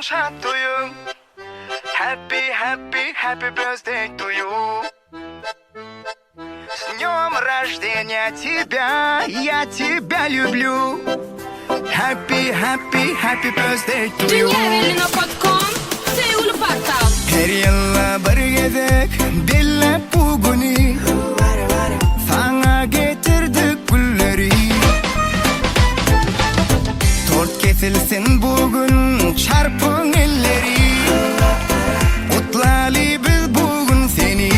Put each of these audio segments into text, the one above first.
shot to you. Happy, happy, happy birthday to you. С днем рождения тебя, я тебя люблю. Happy, happy, happy birthday to you. Her yılla bir gezek, dille bugünü. Sana getirdik gülleri. Tort kesilsin bugün, çarpın elleri. Kutlayalım biz bugün seni.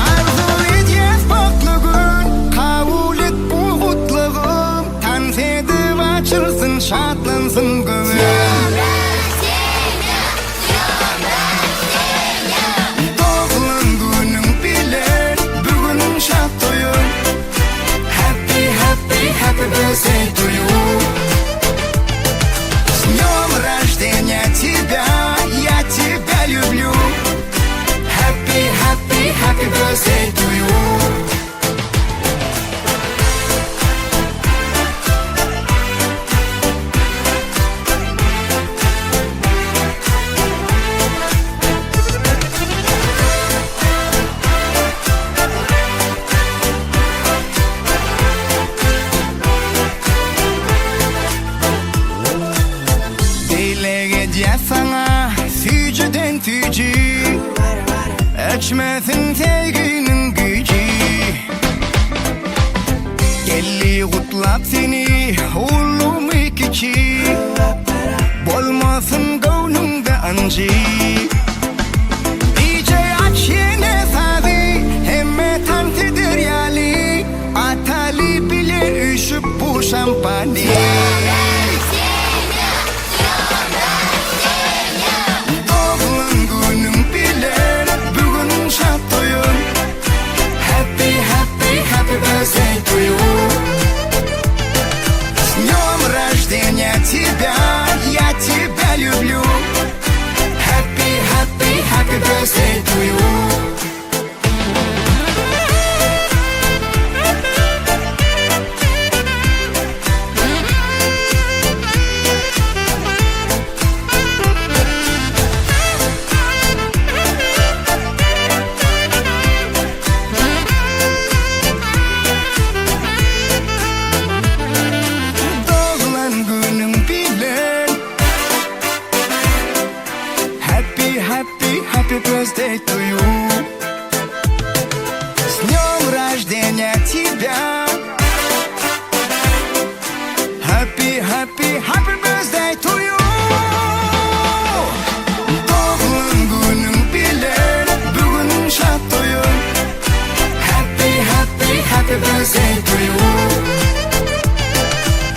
Arzu edeceğiz mutlu gün, kabul et bu kutluğum. Tan sedip açılsın, şatlansın gönül. Happy birthday to you. С днем рождения тебя, я тебя люблю. Happy, happy, happy birthday to you. Sana füceden füci Ölçmesin sevginin gücü. Gelli kutlap seni oğlum ikici. Bolmasın gönlümde ancı. DJ aç yine sazı, hemme tantıdır yali. Atali bile üşüp bu şampanya. Happy birthday to you. С днем рождения тебя, я тебя люблю. Happy, happy, happy birthday to you. Happy birthday to you. С днем рождения тебя. Happy, happy, happy birthday to you. Doğduğun günün bilen bugün şad oyun. Happy, happy, happy birthday to you.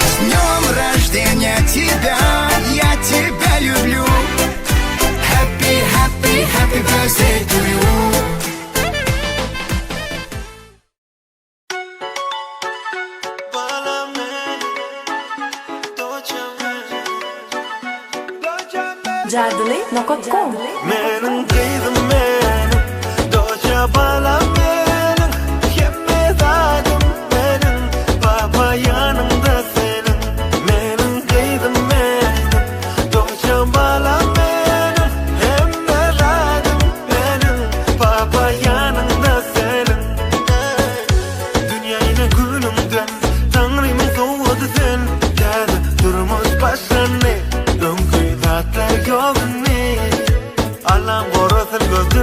С днем рождения тебя, я тебя люблю. Happy, happy, happy birthday to you. Jadli.com Menin kızım benim, doça bala benim, yemedadım benim, baba yanımda senin. Menin kızım benim, doça bala benim, yemedadım benim, baba yanımda senin. Dünyayla günümden, Tanrım'ın doğdu sen, geldi durmuş başlandı, döngü tatlar yolunu. Allah'ım korusun gözüm.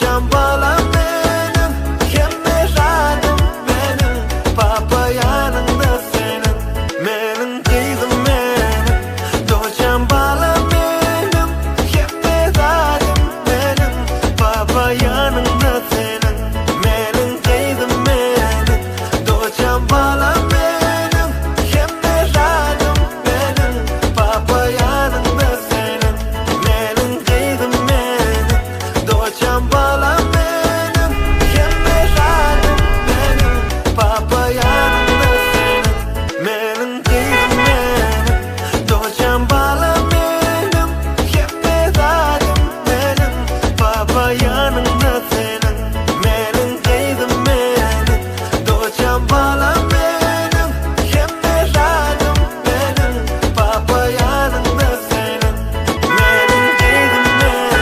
Doçan balam benim, hemme radım benim, papa yanında senin, menin kızım benim. Doçan balam benim, hemme radım benim, papa yanında senin, menin kızım benim. Doçan balam benim, hemme radım benim, papa yanında senin, menin kızım benim. Doçan balam benim, hemme radım benim, papa yanında senin, menin kızım benim. Doçan balam benim, hemme radım benim, papa yanında senin, menin kızım benim. Doçan balam benim, hemme radım benim, papa yanında senin, menin kızım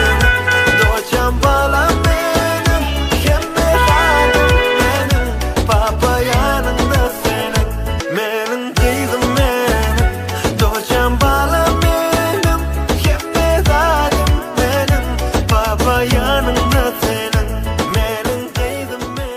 benim. Doçan balam benim, hemme radım benim, papa yanında senin, menin kızım benim. Doçan balam benim, hemme radım benim, papa yanında senin, menin kızım benim.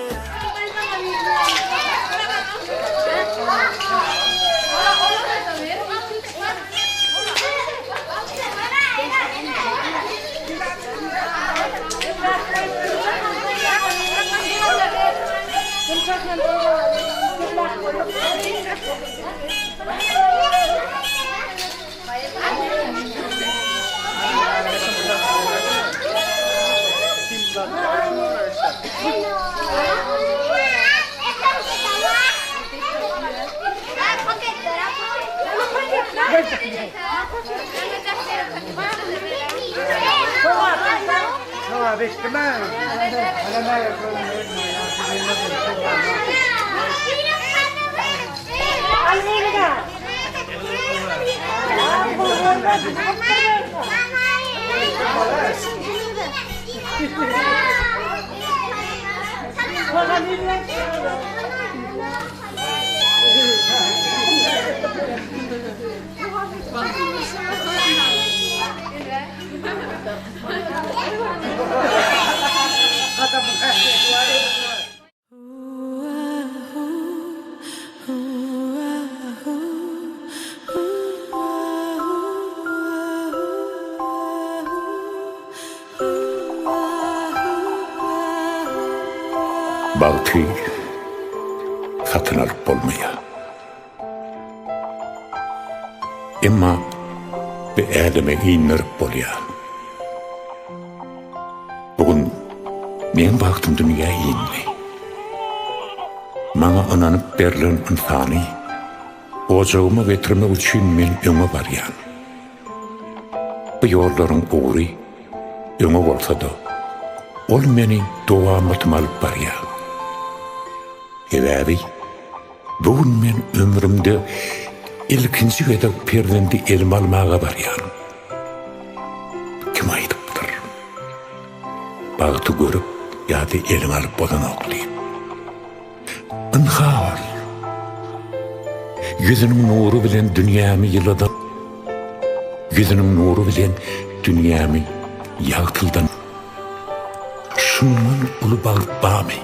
Baltı satın alıp olmaya. Ama bir elime indirip bolya. Bugün men baktım dünya inli. Bana ananıp berilen insani ocağıma getirmek için men öňe barýan. Bu yolların uğru öňe bolsa da ol meni dowamatyma alyp barýar. Ebabi, bugün men ömrümde ilkinci gedek perdendi elime almaga barýan. Kim aýdypdyr? Bagty görüp ýa-da elime alyp bolan oklayıp. Ynhar. Yüzünün nuru bilen dünyamı yıladan, yüzünün nuru bilen dünyamı ýagtyldan. Şundan ulu bagyp bamy.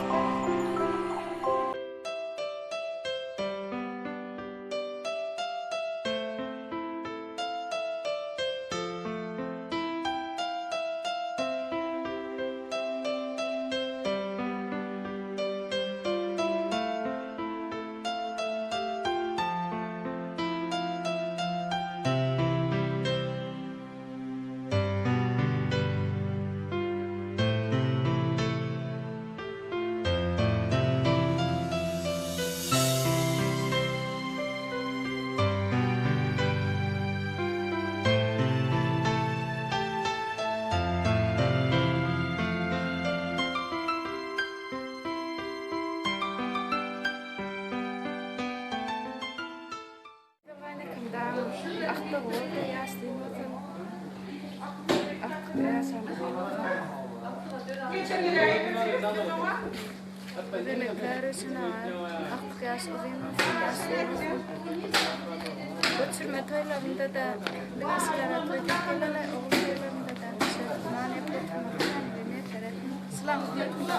Götürme toylarında da biraz sigara toyduk. Oğul toylarında da dışarı. Nane yapıyordum. Ne tarafı? İslam hizmetinde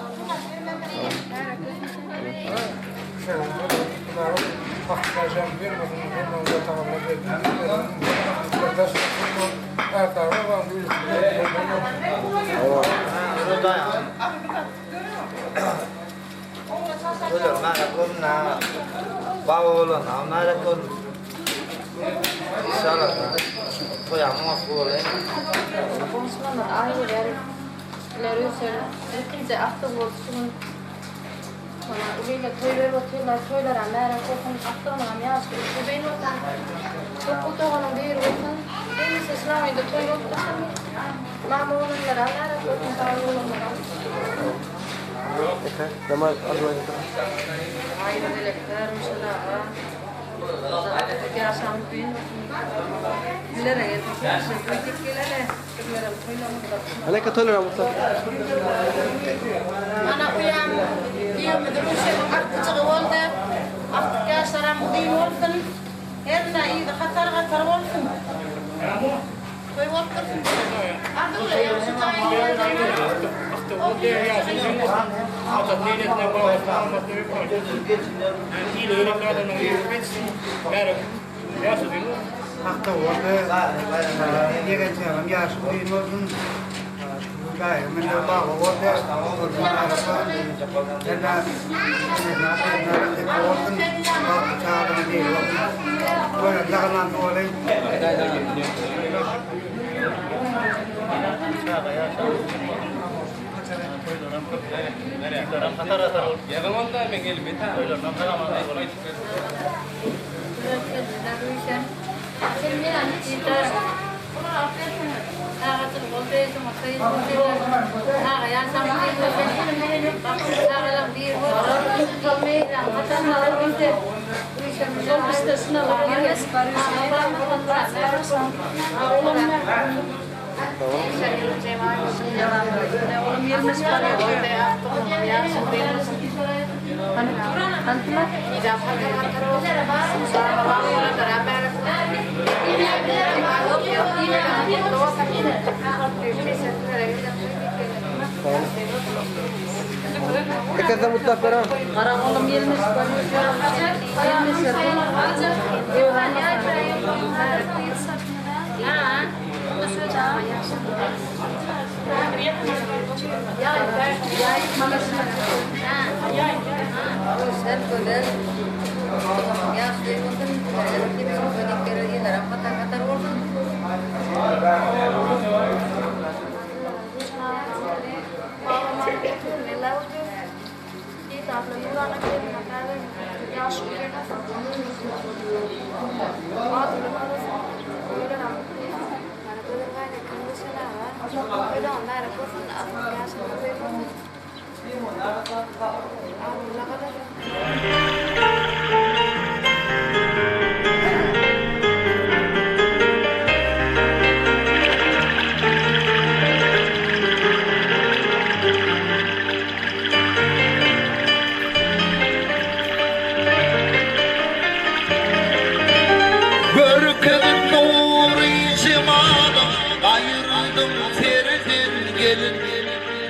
Hakikaten vermedim, ondan tamamla verdim. Her tarafa var, Ular mana kunna bawulun amara kun salah toyamma kule konuşmalar aileler ileri ülkece aktif olsun. Bana öyle toylar amara kokun aktarmam yazdı. Bu benim otan. Çok otoğunun bir olsun. Benim İslam'da toy olsun. Mamulunlar amara kokun tavulunlar. namaz almayı Aileler mesela. Zaten yaşam gün. Bilerek yapıyorsun. Kritiklerle Aleka toylar mutlaka Ana uyam dia medrushe akta tawalda akta ya saram di wolken erna ida khatar wolken koy wolken adu la ya sutay Hakta orada yegençlerim yaşı olsun. Gay, men de baba orada orada araba. Ella olsun. Bak çağırın diye. Böyle lagalan olay. Ekada mutlaka Karangolam yelmes Görkedim nuri cemalim ayırdım serden gelin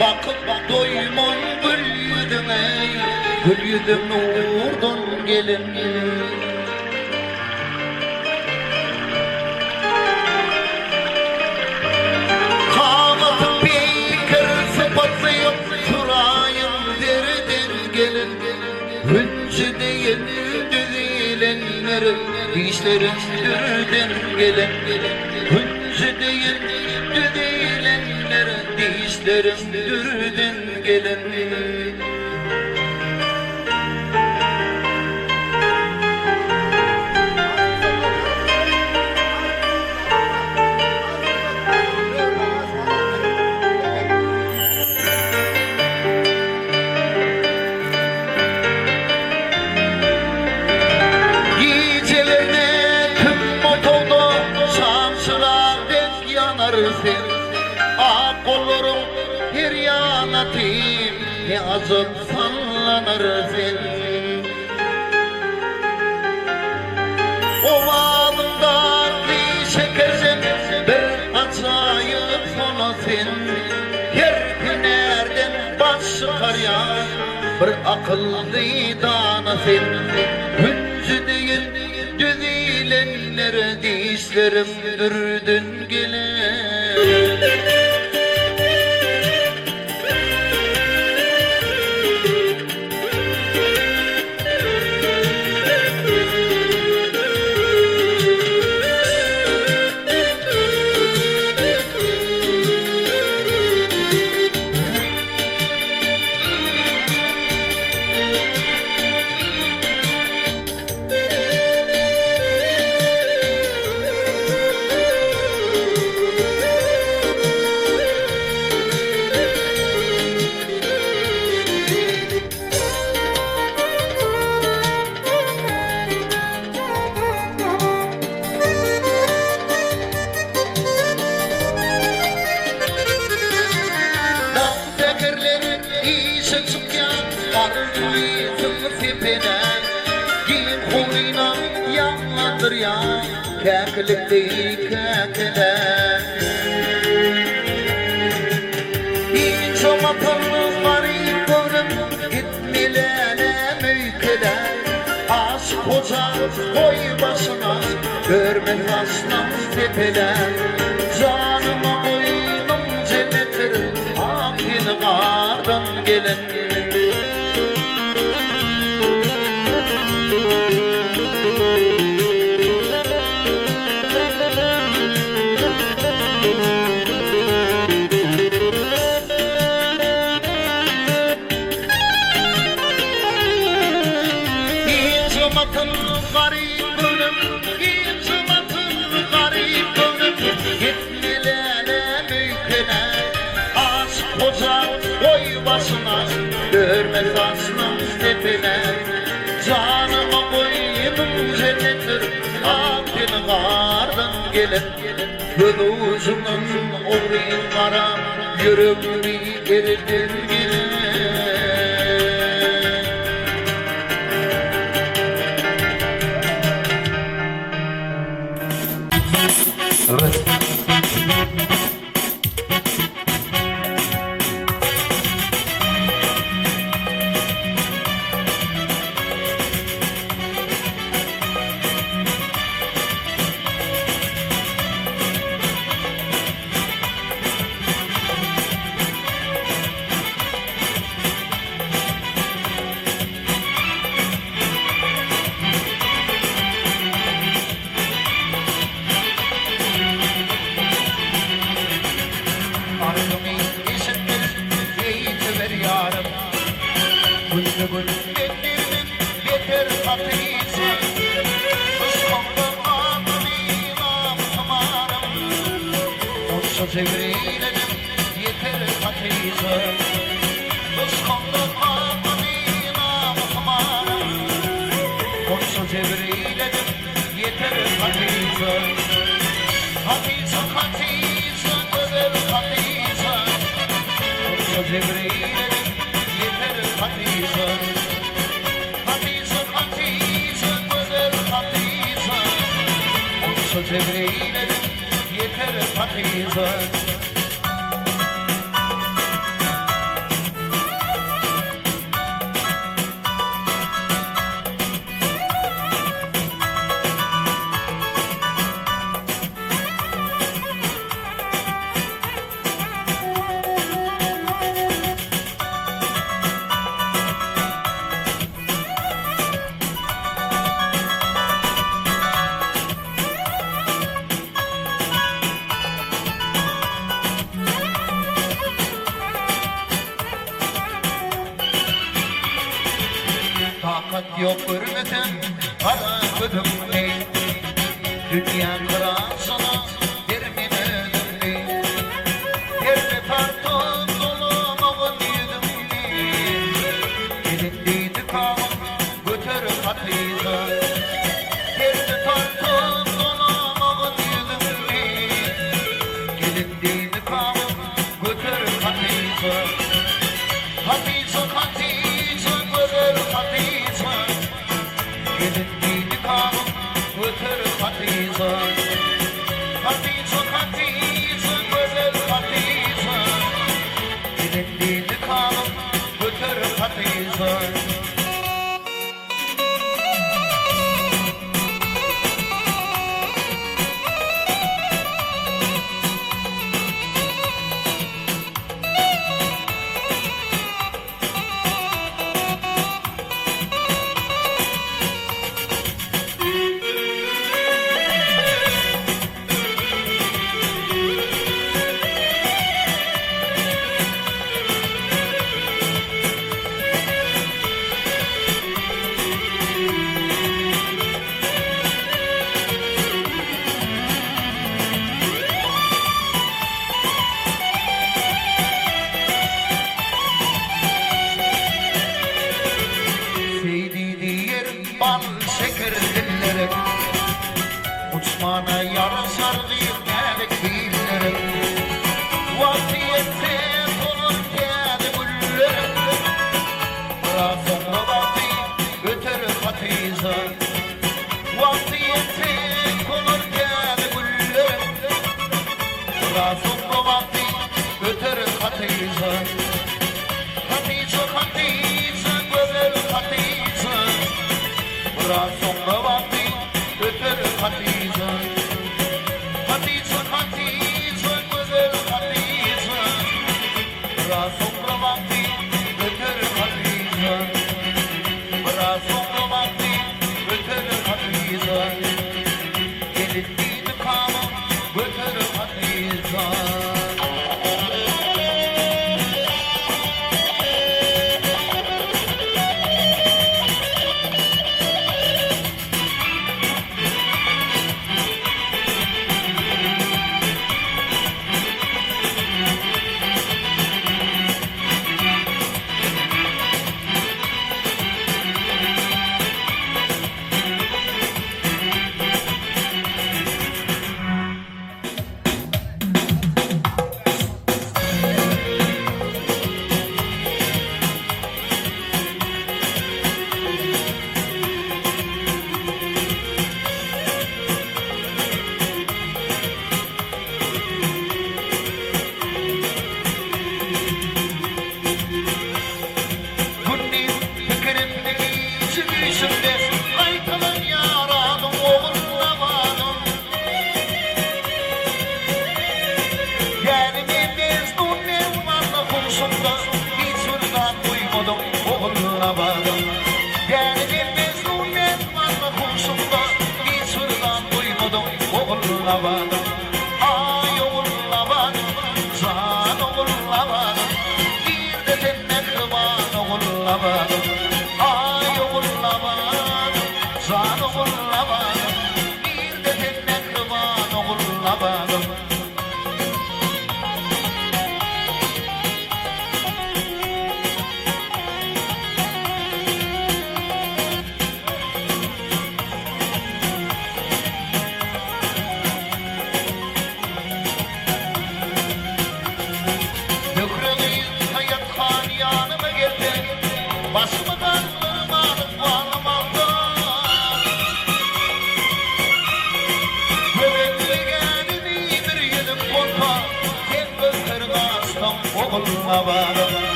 bakıp doymam gül yüzüne gül yüzüm nurdan gelin Kanatım bekir sıfatlayıp surayım derden gelin Hüncü değil düzilenler dişlerim dürden gelen Hüncü değil düzilenler dişlerim dürden gelen Kollarım her yana tim ne azıp sallanır sen Ovağımda bir şekersin bir acayip sonu sen Her günerden çıkar ya bir akıllı danasın Hüncü değil düzilenler dişlerim dürdün gelir Keklikli kekler Hiç olmatanlı garip görüm Gitmelene mülkeler Az koca koy başına Görmez aslan tepeler Canıma koynum cennettir Akin kardan gelin Görmez aslan tepeler Canıma koydum cennettir Akin kardan gelin Gözümün oğrayın kara Yüreğimi eridir gelin Evet. Çevreyledim yeter hatırıza Kıskandım ağabeyim ağamarım Konsa çevreyledim yeter hatırıza Hatırıza hatırıza güzel hatırıza Konsa çevreyledim yeter hatırıza Hatırıza hatırıza güzel hatırıza Konsa çevreyledim yeter hatırıza Takat yok hürmetim, para ödüm değil Dünya kıran sana, dermin ödüm değil Yerde tartın dolu mağın yedim değil Elindeydi kavun, götür hatırıza Yerde tartın dolu mağın yedim değil Elindeydi kavun, götür hatırıza Hatırıza hatırıza, götür hatırıza Elindeydi kavun, götür hatırıza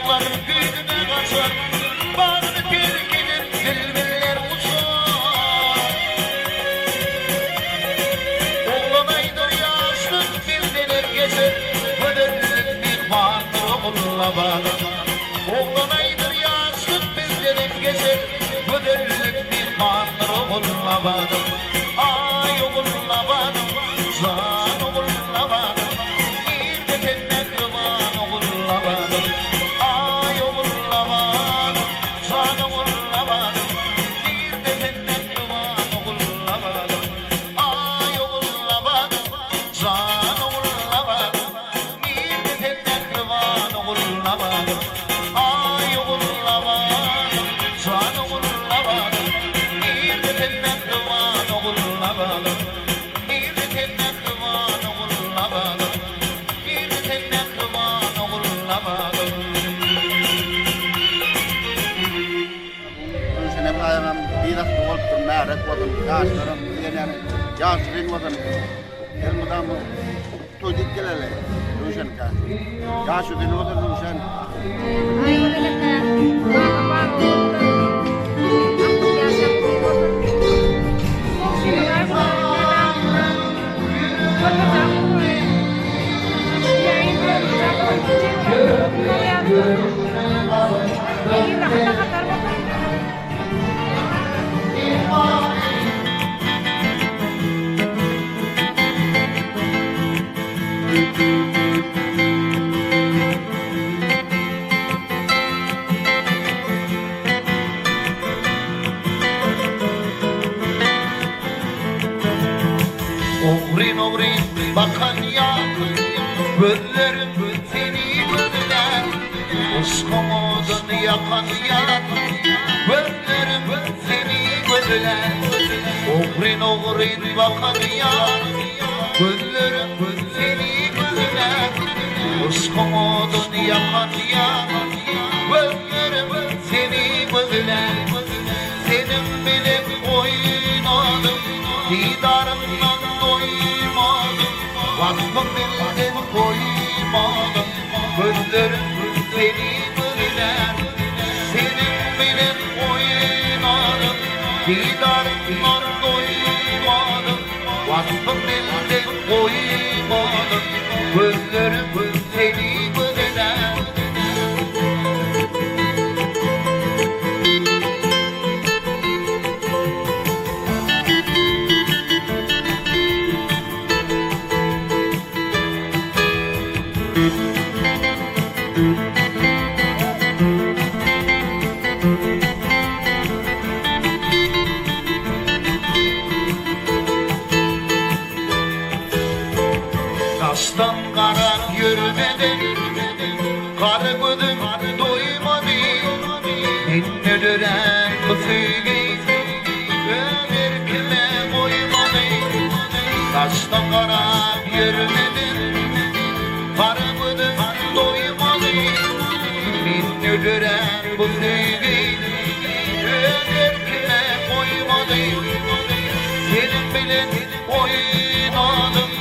Yavuklarım güydüne kaçar Bağını bir gelir Dilbirler uçar Oğlanaydır yaşlı Bildiler gezer Ödürlük bir vardır oğulla bağlı Oğlanaydır yaşlı Bildiler gezer Ödürlük bir vardır oğulla bağlı Ay oğulla bağlı Zan oğulla bağlı Bir de tennek yılan oğulla bağlı Ay oğulla bağlı Zan oğulla bağlı Bir de tennek yılan oğulla bağlı Ay oğulla bağlı Zan oğulla bağlı Bir de tennek yılan oğulla bağlı Ay oğulla bağlı Zan oğulla bağlı Bir de tennek yılan oğulla bağlı Bir de tennek yılan oğulla bağlı Bir de tennek yılan oğulla bağlı Sene bayram birak doldur märet wadan gaşlarım yani yaşrin wadan elmudam todik gelele Ruşen ka gaşı din wadan Ruşen Ogrin ogrin bakan ya Gözlerim seni gözler Uskumudun yakan ya Gözlerim seni gözler Ogrin ogrin bakan ya Gözlerim seni gözler Uskumudun yakan ya Gözlerim seni gözler Senin benim oynadım Didarından doymadım Vakfım bildim koymadım Gözlerim seni gözler Senin benim oynadım Didarından doymadım Vakfım bildim koymadım Gözlerim seni gözler Taştan kara yürümedim Karı gözüm doymadı İndiren bu sevgi Ömür kime koymadı Taştan kara yürümedim Karı gözüm doymadı İndiren bu sevgi Ömür kime koymadı Senin bilin oynadım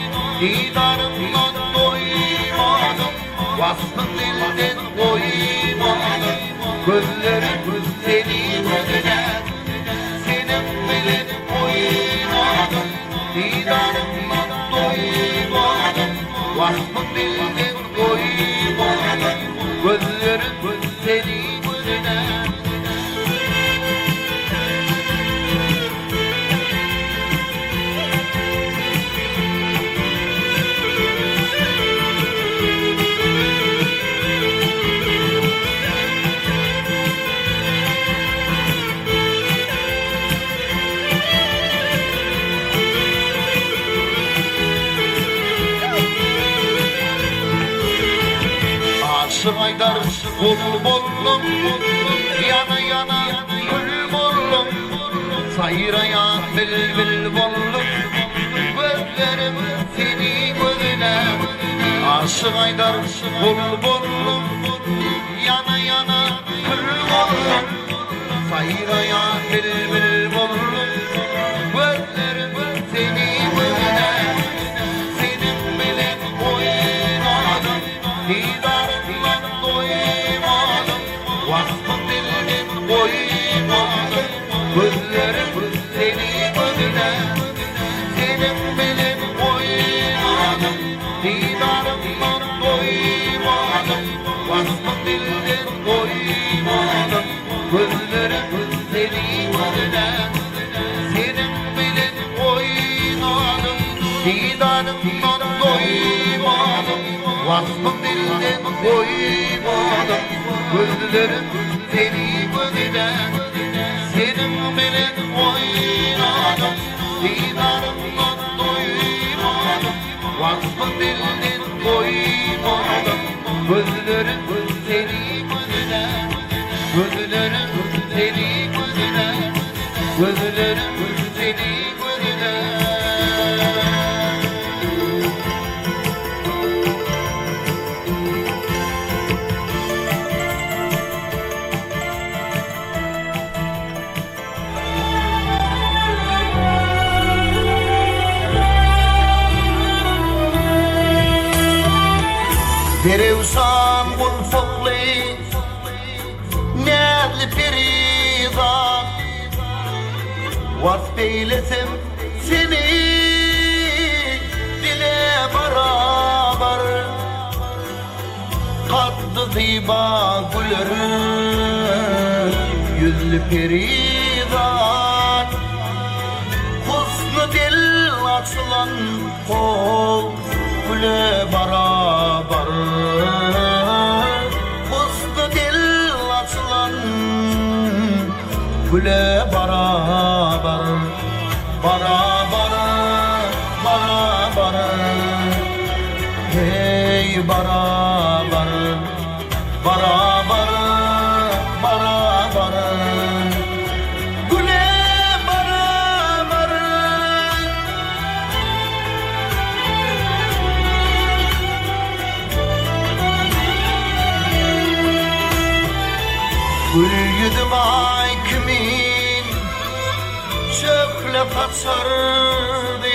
Didarımdan doymadım Vasfın dilden koymadım Gözlerim seni gözler Senin bilin oynadım Didarımdan doymadım Vasfın dilden koymadım Gözlerim seni gözler Sıraydar kul buldum Yana yana kul buldum Sayrayan bülbül buldum Gözlerim seni gözler Aşık Aydar kul buldum Yana yana kul buldum Sayrayan bülbül buldum Gözlerim seni gözler Senin bilin oynadım Didarımla doymadım Gözlerim seni gözüne Senin bilen oynadım Didanımdan doymadım Vasfı bildim koymadım Gözlerim seni gözüne Senin bilen oynadım Didanımdan doymadım Vasfı bildim koymadım Gözlerim seni gözüne Gözlerim seni gözüne Gözlerim seni gözüne Derevsan kulfuklu Nerli peridan Vasf eylesim seni Dile beraber Kaddı ziba gülerim Yüzlü peridan Husnu dil açılan kol Güle beraber Husnu dil açılan Güle beraber Beraber Beraber Hey beraber Beraber Beraber Güle beraber Gül yüzüm ay kimin Çöple kaçardı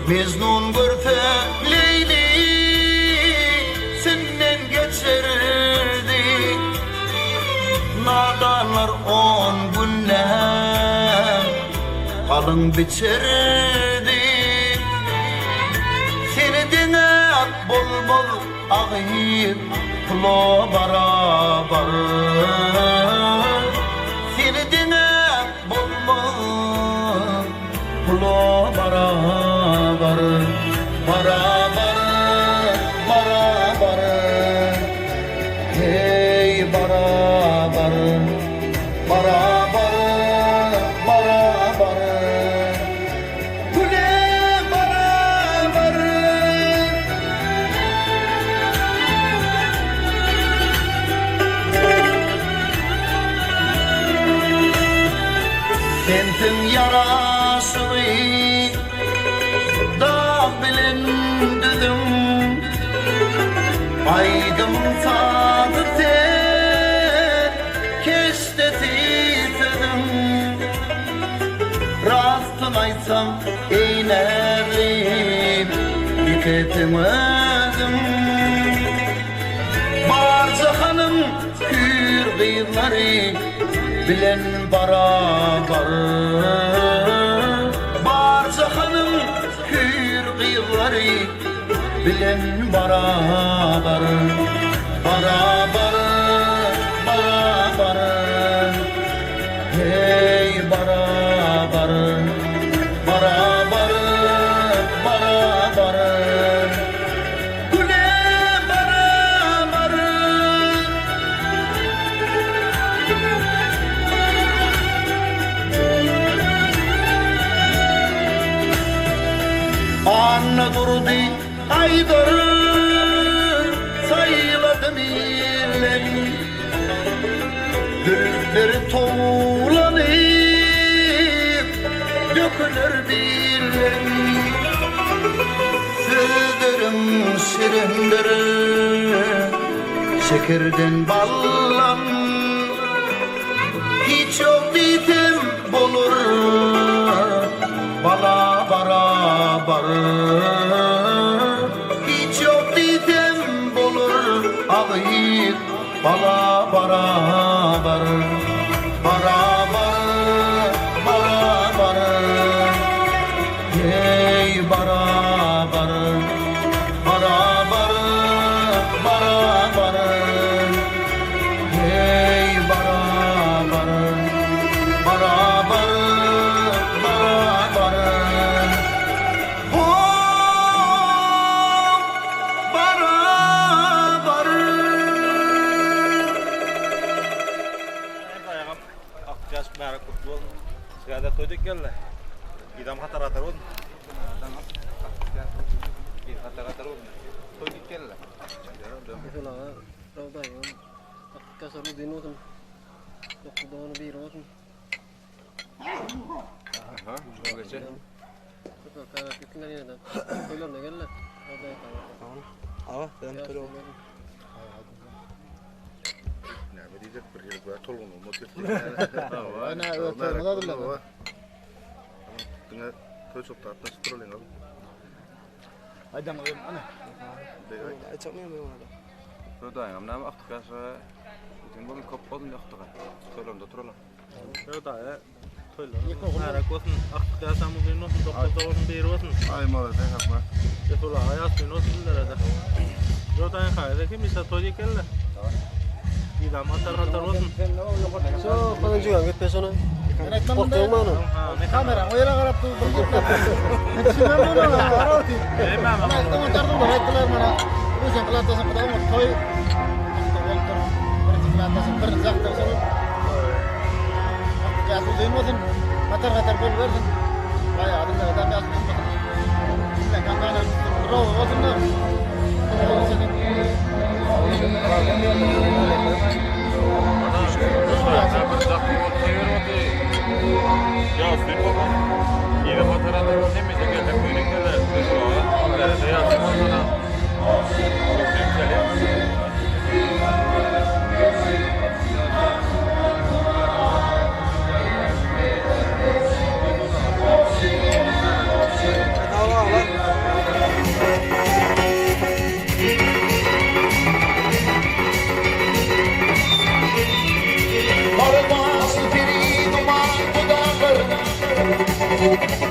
Mecnun görse Leyli Senden geçerdi Nadanlar 10 günler Kalın biçerdi Seni dinler bol bol ağıyıp Pulo beraber Seni dinler bol bol Pulo beraber Beraber Beraber Hey beraber Beraber Beraber Güle beraber Sensin yarasını da bilen dedim Aydım sadı sen keştetisedim Rastın aysam eynerliyim Yıketemedim Barca hanım kür kıyımları bilen beraber Barca hanım kür kıyımları bilen beraber Beraber Beraber Hey beraber Beraber Beraber Güle beraber Anna durdu aydır sayıladım ilen Gülleri toğlanıp dökülür bilen Sözlerim şirindir şekerden ballan Hiç yok dedim bulur bala beraber Hiç yok dedim bulur ağıyıp bala beraber Beraber Beraber Hey beraber Beraber Beraber Hey beraber Skada toyduk gelle. İdam hatar atar oldu. Hatar oldu. Toyduk gelle. Mesela ravdayım. Kasarlı din olsun. Yok doğru bir olsun. Aha, öylece. Yok kahve gittiler yine de. Koylar ne geldi? Ravdayım tamam. Ama ben tolu. Ne diyecek bir yıl böyle tolgun motor. Ana ötürmede dile. Dine toy çok tatlı strolling al. Aydan ana. Ay çakmıyorum ben orada. Ödayım ama aktif kasa. Din bugün kopalım yaktık. Toylarında turalım. Ödayı toylar. Nara kosun aktif kasa bugün olsun doktor bir olsun. Ay mala da yapma. Şefula hayat olsun derede. Ödayı kaydı ki misal toy kelle. İdam hatar olsun. So, bana juga git pesona. Koktu mana? Kamera oyuna karap tu berkutat. Sinamno na aroti. Ana itu motor tu berat kelar mana. Terus yang kelar sampai tahu mau toy. Motor berkelar sampai berzak terus. Ya tu zin wasan. Hatar bol versin. Kayak ada nggak ada as. Ini kan kan roh wasan na.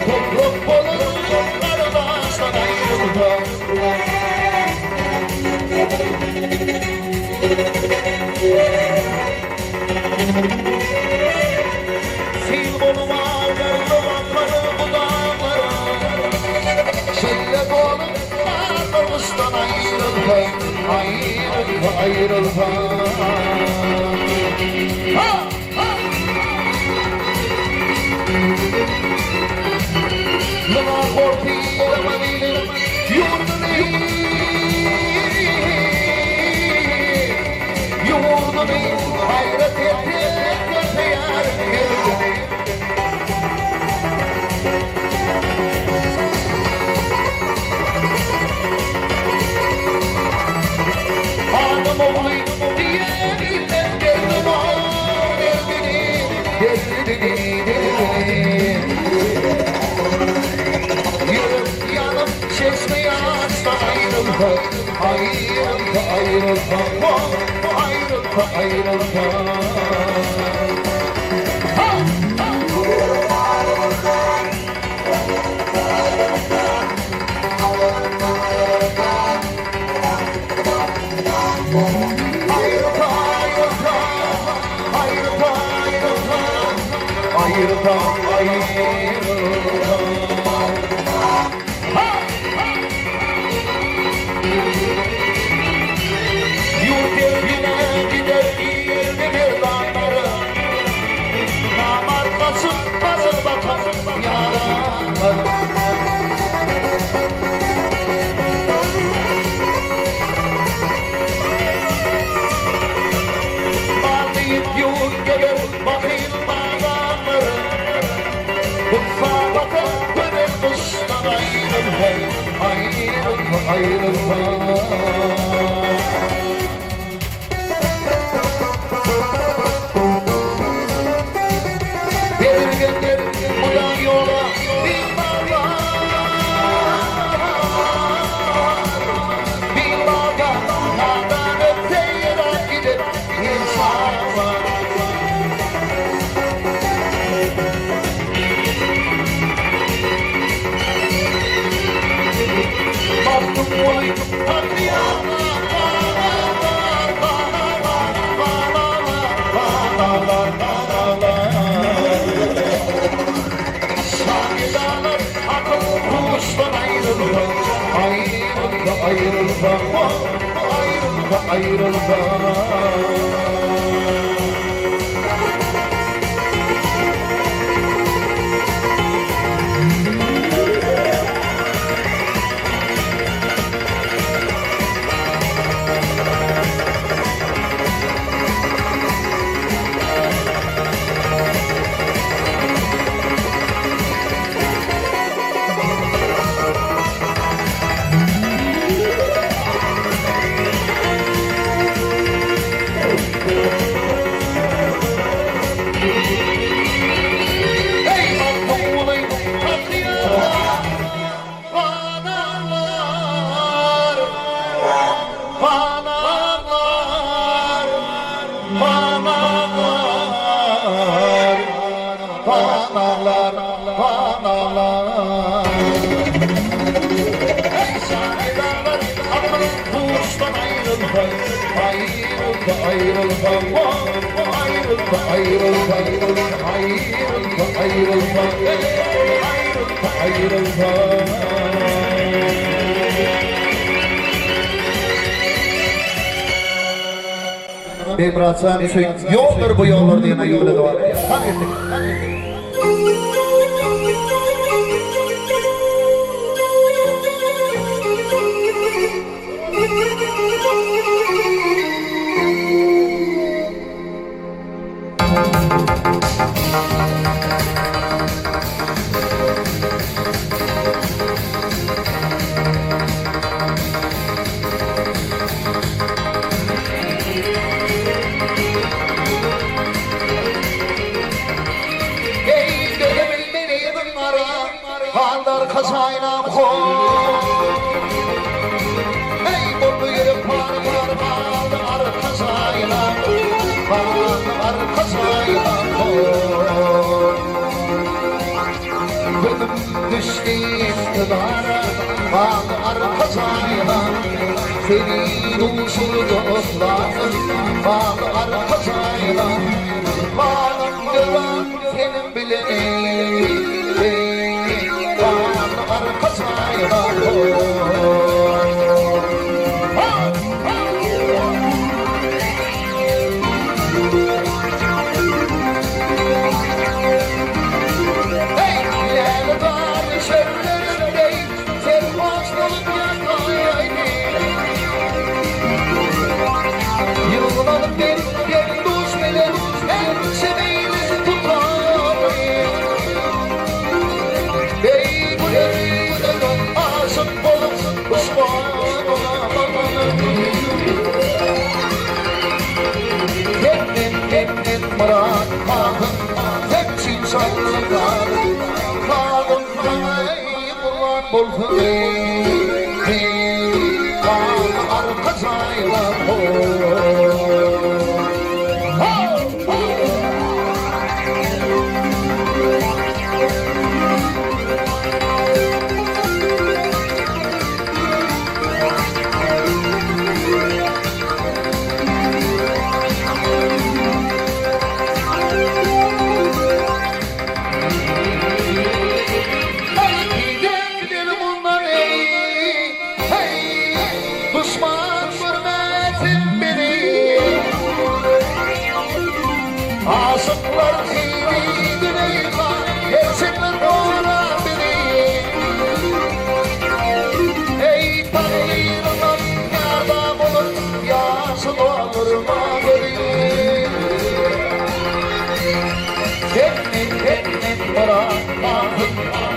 Topruk olur, kardeşten ayrılma. Fil boluma yaralanları bu dağlara. Şelle boğulup kardeşten ayrılma. Ayrılma. Ha! Lama korpi, lama nili, yurduni, hayret ettik yar yurduni. Hanım oğlu diye bilmem geldim derdini. Yanım çeşmeye açta ayrılma. Ayrılma. Yurt evine gider bir dağları. Namar kasıp basır bakar yaralar. Bağlayıp yurt gelir bakayım bağlamları. Kutsağa bakar döner kuştan ayrılma. Belirgenler uyan yola bir bağlar. Bir bağlar nereden öteye gider insan var. Baktım oy katliama. Şahidalar akıl kuştan ayrılma. Ayrılma. Panalar, panalar. Ey şahidalar, aman kuştan ayrılma, ayrılma, ayrılma, ayrılma, ayrılma, ayrılma, ayrılma, ayrılma, Bir bıraksam şu yoldur bu yoldur diye yolda devam ediyor. Tam ettik. ey görebilmeli bunlara, hallar kazayla ey mutlu yürü par par hallar kazayla, hallar kazayla benim düştü iktidara, hallar kazayla senin usul dostların, hallar kazayla bağlan gören senin bileğin, bağlar kazayla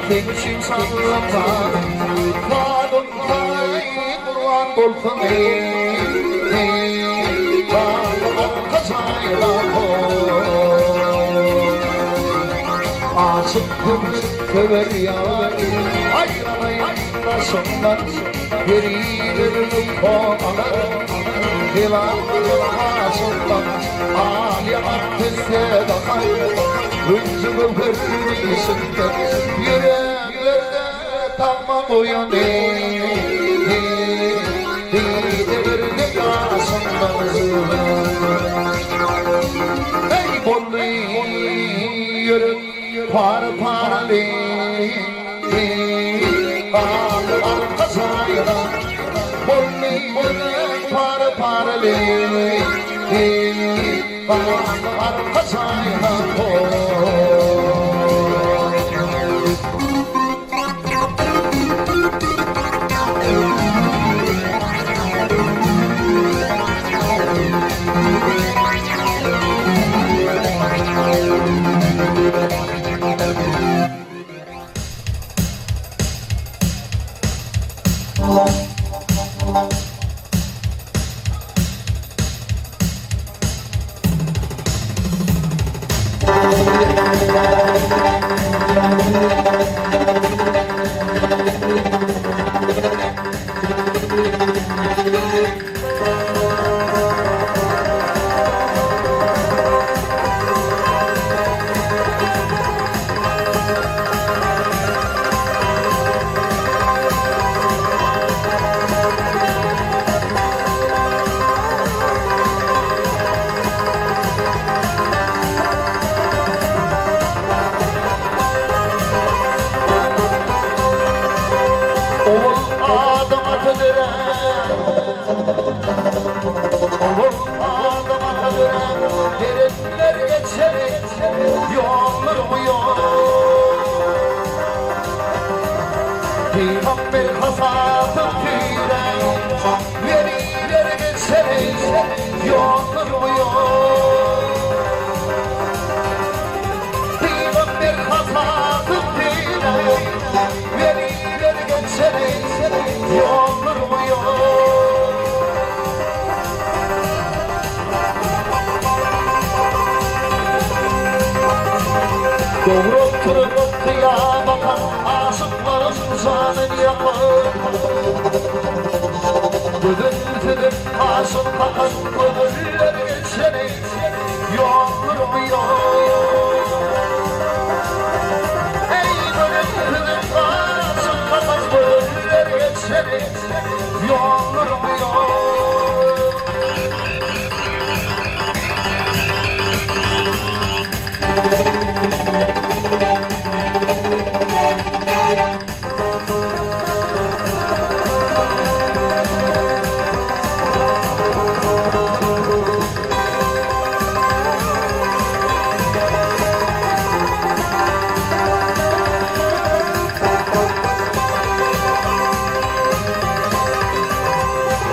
Senin sanırlar, kadın kayı kurban bulsun bağlar kazayla aşıktım sever yar, ayrılayınlasınlar, gerilerim kovalar, yılanlasınlar, Ali Abdül'de bakar, hıncımı vermişsindir, yüreklerde tamam uyanır, liderinde yasınlar, ey bollu yürü, par parali, ağlar kazayla, bollu yürü, par parali, ağlar kazayla, Doğru kırılıp kıyamata aşıkların zanın yakın Bugün aşık kakan gönüller geçeni yolmuyor Ey bugün aşık kakan gönüller geçeni yolmuyor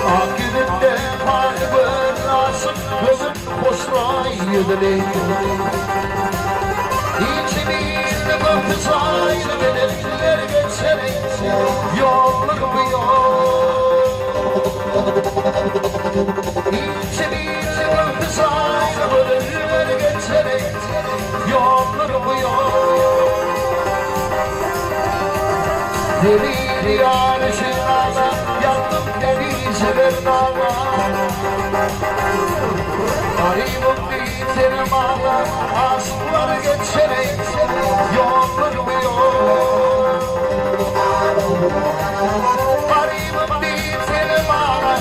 Akidinde kalbin asık gözüm boşluğa yedilir İçimizde kapı saydı benimler geçerek yolluk yok İçimizde kapı saydı benimler geçerek yolluk yok Deli yarışına yandım deli severdana Arayıp bitirim ağlar aşklar geçerek yolmuyor Arayıp bitirim ağlar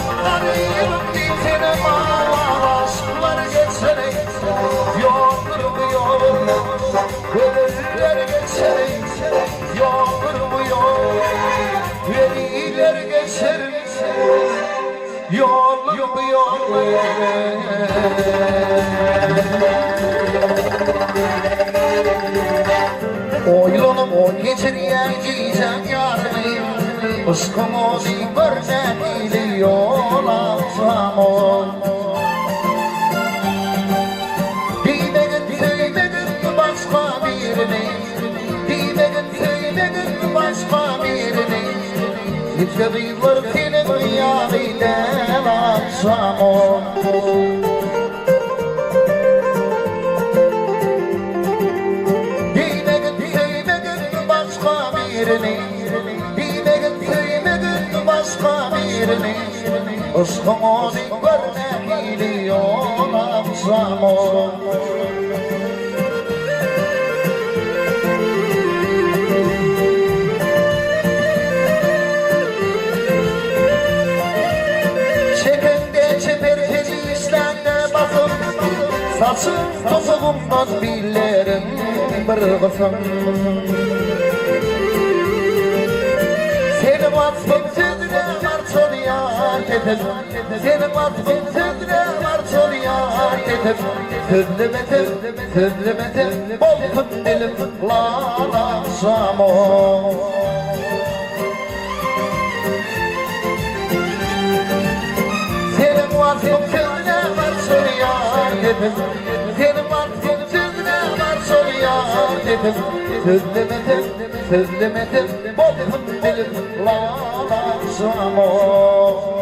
aşklar geçerek yolmuyor Gönüller geçerek yolmuyor Veliler geçerek yolmuyor Oylanıp o geçiriyen giyeceğim yarmayım Aşkımı bir görmediyle yol alsam ol Bilmedin başka birini Bilmedin başka birini İşte duyulur senin yanıyla alsam ol Bilmedin başka birini Aşkımı bir görmediyle yol alsam ol Çekende çeperteci İslam'da bakıp Saçın topuğumdan billerim bir kısım Senin vasfın sözüne marçol yar dedim Senin vasfın sözüne marçol yar dedim Sözlemedim Bolkun dilim lalaksam o Senin vasfın sözüne marçol yar dedim Senin vasfın sözüne marçol yar dedim Sözlemedim Bolkun dilim lalaksam o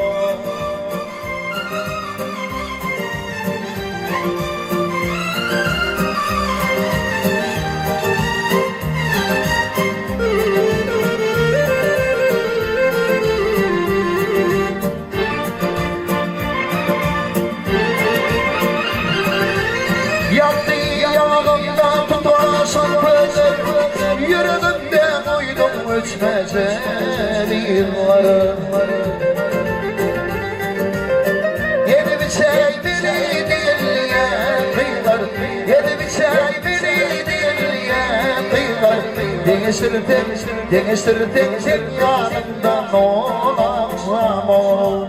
Yattı yanımda tutarsın kızım Yürüdüm de koydum uçmeze yılları Yeni bir şey beni dinleyen kıylar Yeni bir şey beni dinleyen kıylar Değiştirdim sen yanımdan olaksam ol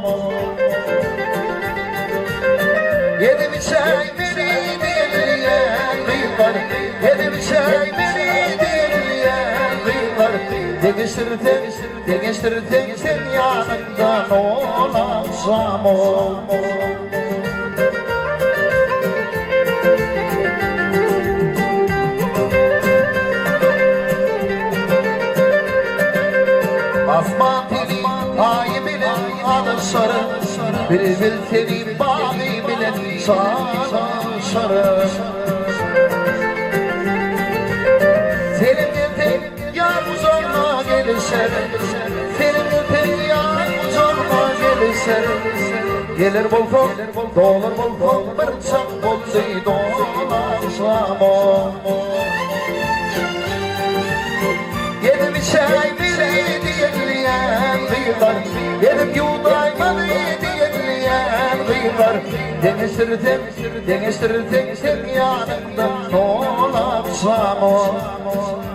Yeni bir şey beni dinleyen kıylar Yeni bir şey beni dinleyen kıylar Değiştirdim sen yanımdan olaksam ol Asman teni ay bilen adı sarı Bülbül teni bağı bilen sana sarı senin feryat zorba gelirsen. Gelir bulfon, dolar bulfon, bir çak boldy dolaşam o. Yedim içey biri diyelim kıyılar, yedim yudaymadı diyelim kıyılar. Dengestirdim sen yanımda dolaşam o.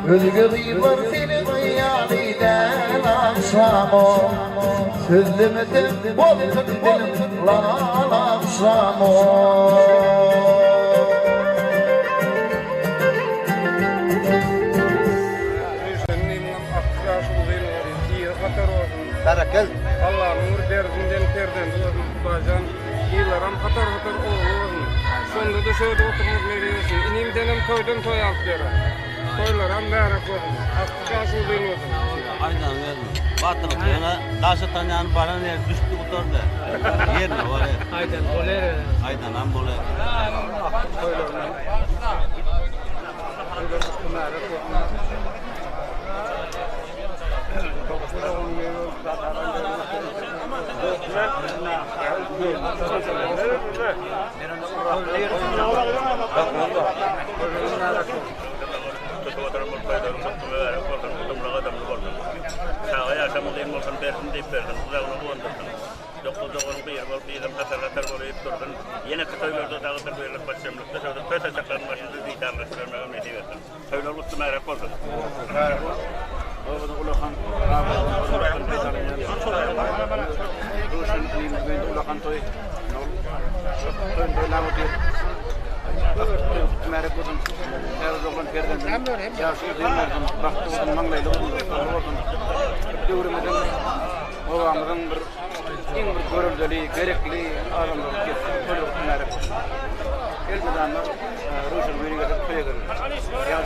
Ölgü kıyılar senin yaniden akşam o. Sözlemedim bozdun benim lan akşam o. Barakel. Allah nur derdinden terden bajan yıllarım hatar oğlum. Sonunda da şöyle oturmak veriyorsun. İnimden hem toydan toy alıp bera. Toylaram bera koydum. Akşam veriyorsun. Aydan verdim. Batırıp yana taşı tanyan bana ne düştü oturdu. Yerine var ya. Aydan bolere. Aydan am bole. Toylaram. Yine kıtaylarda dağıtır verilip başlamlıkta şöyle pöte çakların başında liderleştirmeye meyve verdim. Öyle olursa merak oldu. Oğlum ulakan ulakan toy merak oldum. Her zaman perden ya şu demirdim. Baktım manglayla oldum. Dövrümden babamın bir en bir görüldüğü gerekli adamlar kesin böyle merak oldum. Elbette Rusya bölgede koyuyor. Ya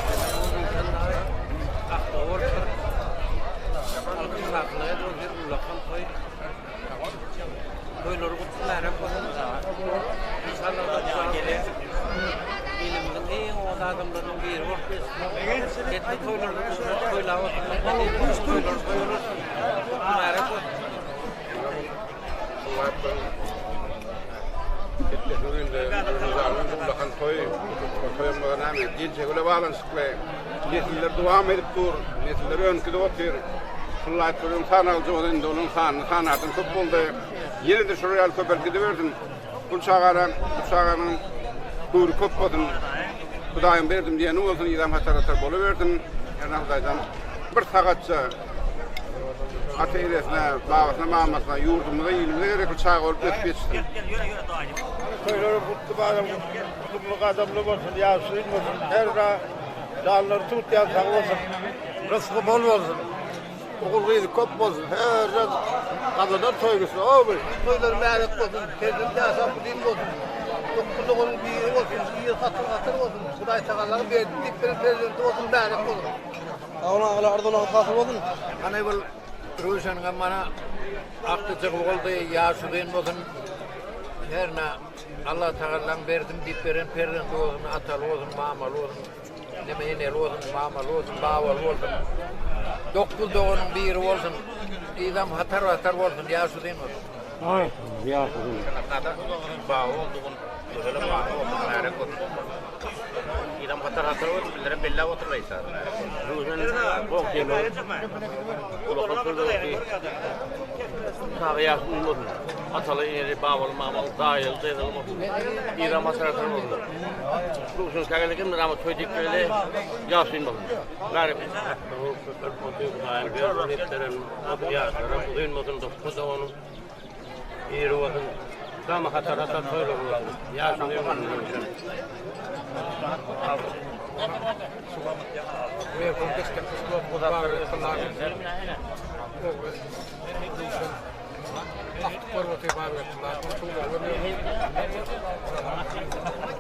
Toyları kutlarım insanlar da gelir. Elimizin en o adamların biri var. Etti toyları toylar var. Toylar koyulur. Bunlara koy. Öyle bağlanışıkla nesiller devam edip dur, nesiller önküde otur. Kullaytırın sanalcı olun, dolun sanatın çok oldu. Yine de şuraya köpek gidiverdim. Bu çağıran, kuru köp olsun. Kudayım verdim diye ne olsun, idam hatar boluverdim. Yani Kuday'dan bir saatça ateylesine, bağısına, mağmasına, yurdumda, ilimde gerek çağı olup ötüp Toyları kutlu bağlam, kutluluk adamlı olsun, yağsız olsun, her dağları tut yansak olsun, rızkı bol olsun, okul kıydı köp olsun, her kadınlar toygusun, abi, toyları merak olsun, kendimde asam bu din olsun, dokuzluğunun bir olsun, iyi katır olsun, Kuday Çakalları bir dikberin prezidenti olsun, merak olsun. Ona ardına kasım olsun. Hani bu Rusya'nın bana aktıcık oldu, yağsız olsun, herna Allah Teala'nın verdim diplerin perden olsun, atal olsun, mamal olsun, nemeyenel olsun, mamal olsun, bağval olsun. Dokul doğunun biri olsun, idam hatar olsun, yasudin olsun. Ay, yasudin. Kanada bağ olduğun, böyle bağ olsun, merak olsun. İdam hatar olsun, bildirim bella oturmayız. Ruhun bok geliyor. Kulakın kurduğu ki, Kağıya yasudin olsun. Atalı yeri bağlı mamal dahil değil olsun. İdam hatar olsun. Ruhun kağıdakinin ama çocuk böyle yasudin olsun. Merak olsun. Sama hatar toylar olsun. Yaşın yok. Ve kontekste kısmı bu da var. Korvati bağırtılar.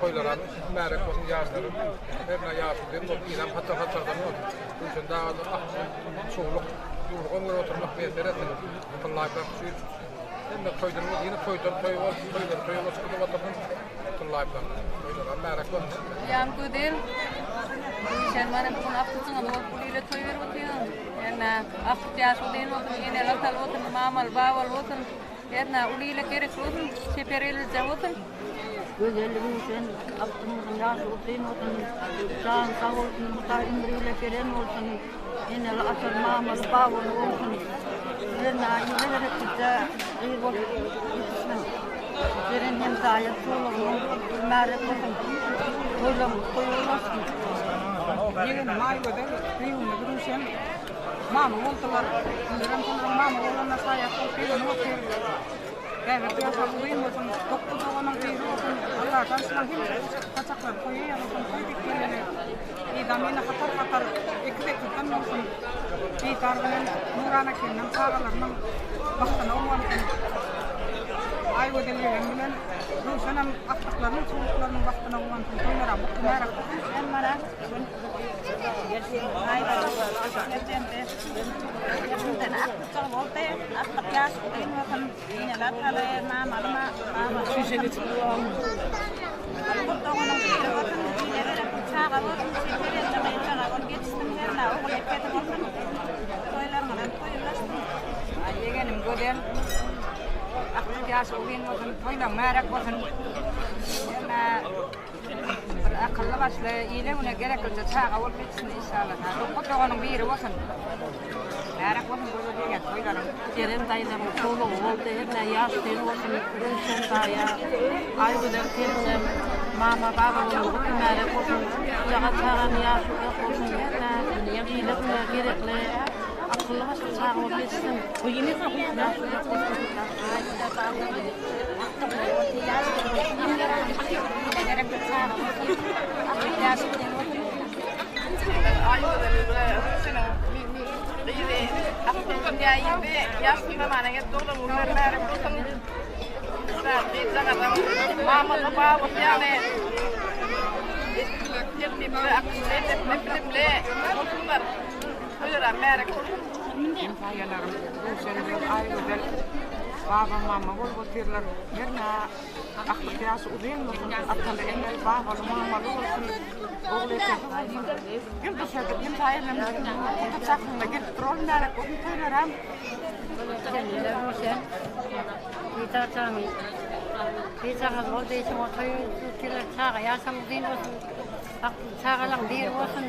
Toylar merak olsun yaşlarım. Herna yaşlarım. İlam hatardan olsun. Çünkü daha çoğuluk yurğunlar oturmak beter etmedi. Kıllaylar suyu. Hem de toydan yine toy var. Toylar sıkıntı oturun. Kıllaylar. Toylar merak olsun. Yan kudin Sen bana bugün haftasına da kuliyle toy verip oturuyorsun. Yani hafta yaşadığın olsun, yine latal olsun, mamal, baval olsun. Yani uliyle gerek olsun, sepereyle olsun. Güzelliğin için aklımızın yaşı oturuyorsun olsun. Can sağ olsun, muhtar indiriyle gelen olsun. Yine latal, mamal, baval olsun. Yani aile de iyi olsun. Senin hem sayet çoğuluğun, merek olsun. Oğlum, koyulmasın. Yine mayvada kıyımını durursan, mama oldular. Bunların sonra mama olanlar sayet olsun, olsun. Yani piyasa koyulmasın, dokuz olanın kıyımı olsun. Allah karşılan hiç kaçaklar koyuyor, koyduk yerine. İdamine katar, ekrekten olsun. Bir tarbının nurana kendim, sağlarının baktığına olmasın. Ay ödeleyen bilen Ruşanam aktaklarının çocuklarının vaktine olan toylara mutlaka enmara yaşından aktaklar oldu aktak yaş kıyım bakın ineler tale mamalama şişeli çıkıyor burada onun bir bakın ineler çağa bakın şişeli çağa bakın geçsin yerine oğul ekete bakın toylarına toyulaştı yeğenim göden aktak yaş kıyım bakın toylar merak bakın akıllı başlı ile ona gerek olsa çağa ol bitsin inşallah. Doktor onun biri olsun. Merak bakın böyle diye toylarım. Yerim dayılarım çoğulu oldu. Her yaş deli olsun. Rüşen daya. Aygıdan teyzem. Mama baba olsun. Merak olsun. Yağa çağın yaş olsun. Her iyilikle gerekli. Akıllı başlı çağa ol bitsin. Bu yine yaş olsun. Baba mama bol botirler yerna aktak yaş uzun olsun atalı enel baba mama olsun oğlu ekmek gün dışarıda gün sayılır uçakla gidip trollere koyuyorlar Pizza oldu için otoyu tutuyorlar çağa yaşam uzun olsun çağalan bir olsun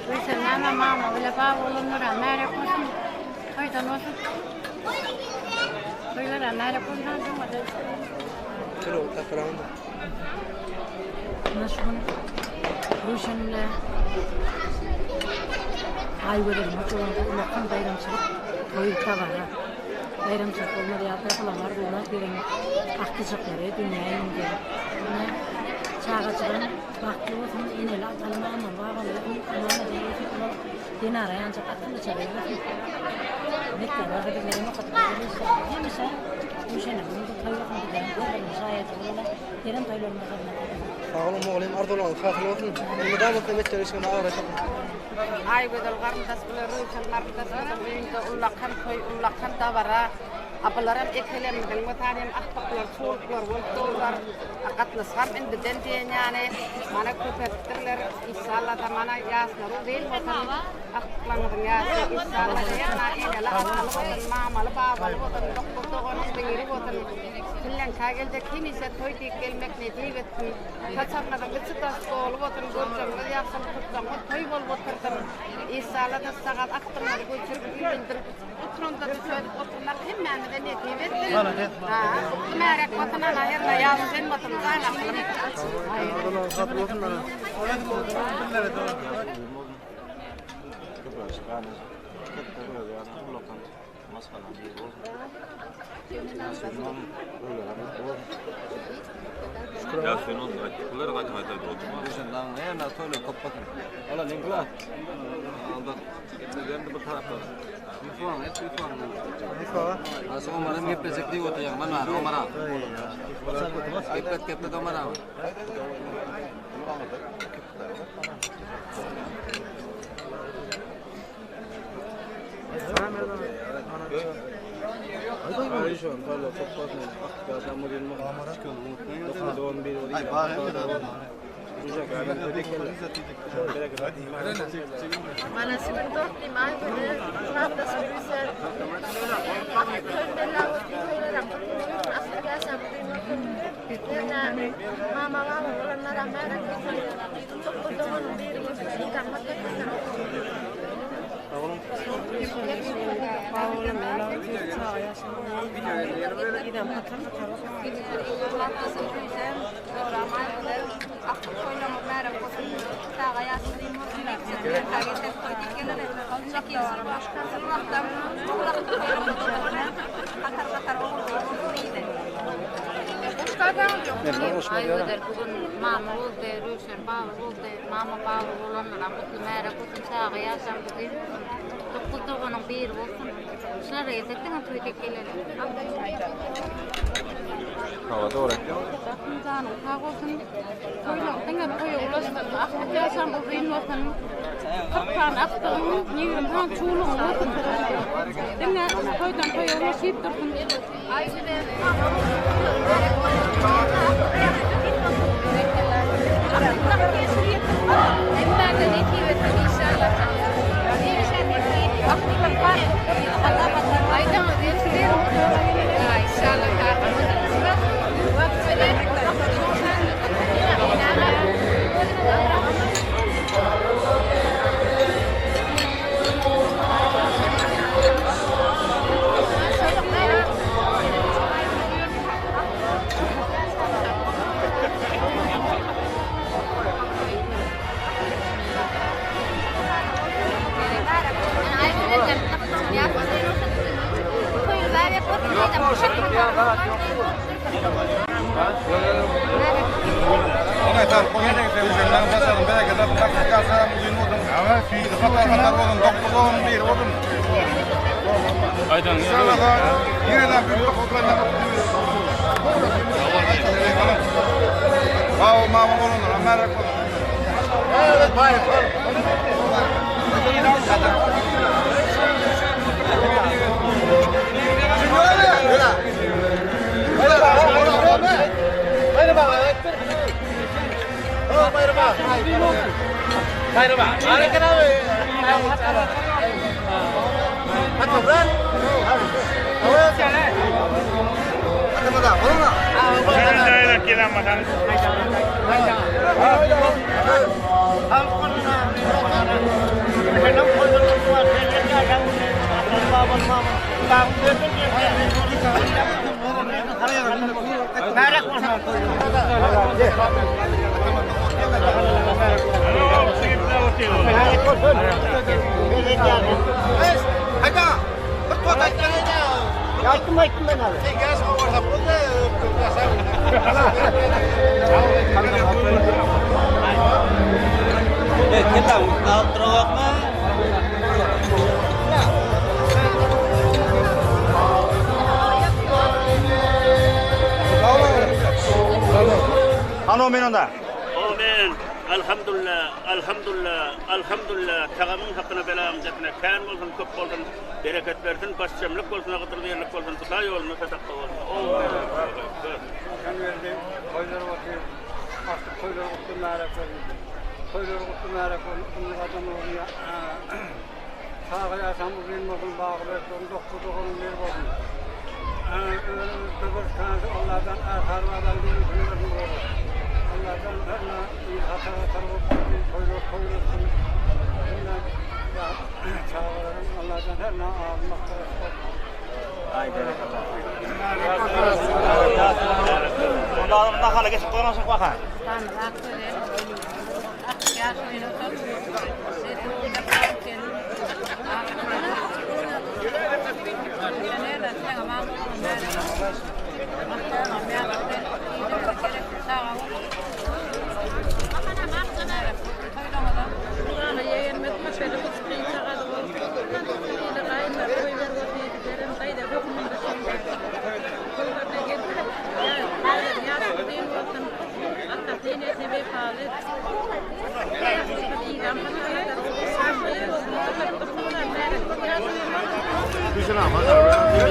Mesela mama öyle baba olunlara merak olsun Haydan olsun Toylara nerede kullanılmadı? Çelo takıramda. Nasıl? Ruşenle ayvırın motorun kulaktan bayramçılık toyulta var ha. Bayramçılık olmadı yapar kalanlar bunlar birini aktıcıkları dünyaya indi. Buna çağıracağın baklı olsun ineler tanımağına bağlı kumana değil dinara yancı akıllı çağırıyor. Ne kadar haberlerini katılıyoruz. Neyse, bu sene bunu toylarına gidelim. Müsait olurlar. Yarın toylarına gidelim. Sağ olun oğlum, ardolan fakir olsun. Neden bu temet çalışmana ağrıtın? Ay bedel garmdas bulurum, çanlardas bulurum. Ullakhan davara. Apalarım ekelem dengan matanem aktaklar çoluklar voltollar akatlasam indi dendiyen yani mana köpektirler inşallah da mana yaslar o değil bakalım aktakların yası inşallah da yana ile aktaklar mamalı babalı botan doktor doğanın biri botan Filan kagelde kimse toy dik gelmek ne diyet kaçanlar da gıçtas dolu botan görcem yasam tutsam toy bol botan inşallah da sagat aktaklar götürüp bildir oturunda şöyle oturmak hemen de ne diyet merak batana hayırla yazın batın zayla Ardolan fakir olsun bana. Ya sen onu bunları kaç hayta doğdun mu? Sen lan ne na toyla kapatın. Ala linkla. Aldı. Ben de bu tarafta. Lütfen et lütfen. Lütfen. Asıl umarım gepecek diye oturuyor. Mana umara. Gepet umara. Ay şu an tarla kapatın. Akta samudin mu? Dokun bir. Ay bağır. Bana sizin dostum aynı hafta sürüse mama olanlara merak Ayıdır bugün mama oldu, Rüşen bağlı oldu, mama bağlı olanlara mutlu merak olsun, sağa yaşam bugün. Dokuzduğunun bir olsun. Şuna reyetekten tüytek gelelim. Hava doğru. Bakımdan ufak olsun. Toyluktan toya ulaştın. Aklık yaşam bugün olsun. Kapkan aktığın yığından çuğluğun olsun. Dine toydan toya ulaşıp dursun. Ayıdır. Hemlerden etiyetin inşallah. Aydan geçiyor. İnşallah Aydan Ano menonda. Amin. Elhamdülillah. Tağamın hakkına belam zetine kan olsun, köp olsun, bereket versin, başçamlık olsun, ağıtırlayanlık olsun, tuta yolunu satakta olsun. Ben verdim. Koyları bakıyor. Artık koyları kutlu merak olun. Koyları kutlu merak olun. Bunun adamı oluyor. Sağa yaşam bugün olsun, bağı versin, doktorun bir olsun. Önümüzde bir tanesi Allah'tan arkarmadan bir ülkenin olur. Allah'tan her iyi hata olsun, koyulursun. Çağırırım Allah'tan her ne ağırmakta olsun. Haydi. Ondan hala geçip koymasın bakar. Düşün ama.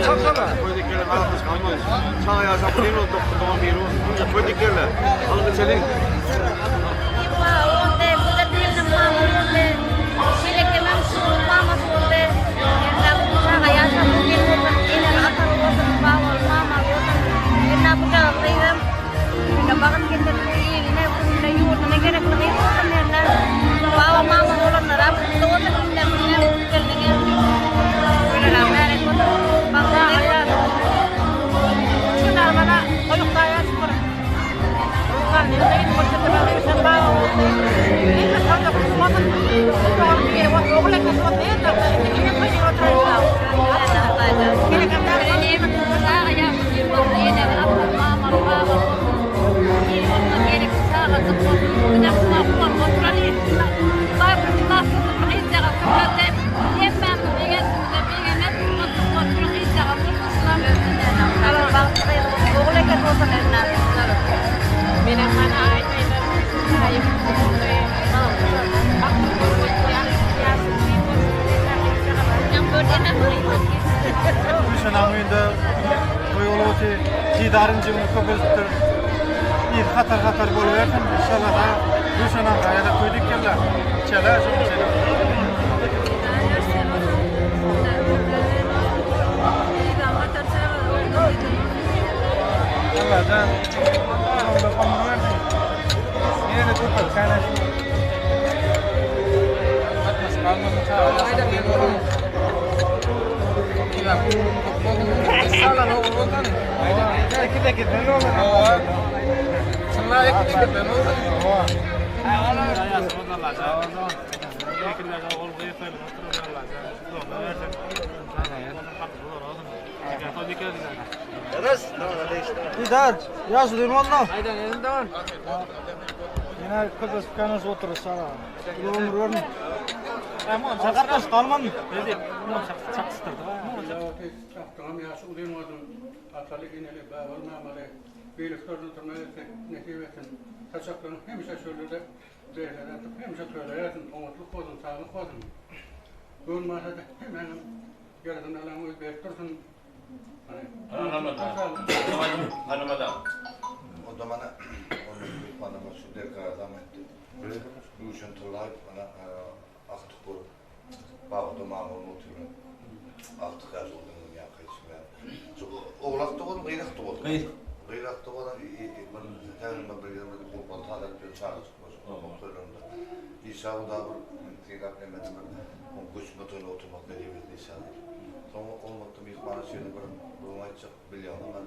Çaksana. Koyduklarla alakası kalmaz. Sağa yaşam bir oldu, doktorun bir oldu. Koyduklarla. Alın içelim. bakıp getirdi yine bununla yurduna gerekli kıymasın yerine. Baba mama olanlar hapsında otur dinlemeye getirdiğine. Böyle rahmet oldu. Bakın ya. Şunlar bana koyuklar yazmır. Koyuklar ne deyin koştu ben sen bana oldu. Ne kadar kusmadım. Doğru bir var. Oğlan kusmadı ya da yine koyuyor oturuyor. Kira kadar ne yaptı? Ya yine yine mama baba. Yine gerek sağa tıkıyor. Bir dakika kullan kontrolü. Bak nasıl bir şey yaptı. Hemen bir gün kontrolü yaptı. Kalau bangsa boleh kan bosan enak. Minum mana aja itu. Saya yang berdina beribu. Düşen anıyında koyulduğu cidarın cümle köpüzdür. Bir hatar buluversin. İnşallah da düşen anıyda koyduk yerler. Çeler şimdi çeler. Allah'tan onda komunu versin. Yine de tutar kaynaşın. Atlas kalmanın çağı. Ayda bir olur. Ya, salah ne olur kan? Ayda. Ekide ben olur. Sana ekide ben olur. Allah ya subhanallah. Tamam. Ekide de olur diye söyle. Otururlar. Doğru versin. Sana ya. Tabii ki Didar, ya sudir valla. Aydan elinden. Yine kız kanız oturur sana. Yolun rörün. Ama çakartaş kalmadın. Dedi. Çaksıtırdı. Tamam ya sudir valla. Atalık ineli bağırma mare. Birliklerini tırnağı netivetin. Kaçaklarını hemşe söyledi. Değerler hemşe söylersin. Umutluk kodun, sağlık kodun. Görmezse de hemen yardım alan özbektirsin. Hanımada. O da bana bana şu dekardan etti. Bu işin tırlar bana aktık bu bağda mamul oturuyor. Aktık az olduğunu ya kaçmaya. Çok oğlakta oldu, gıyrakta oldu. Gıyrakta oldu. Ben terimle birlikte bu baltalar bir çağrı çıkmış. Okullarında. İsa da bu tekrar emedim. O kuşmatın oturmak ne diye bir insan. Sonra olmadı bir bana şeyini bırak. Bunu hiç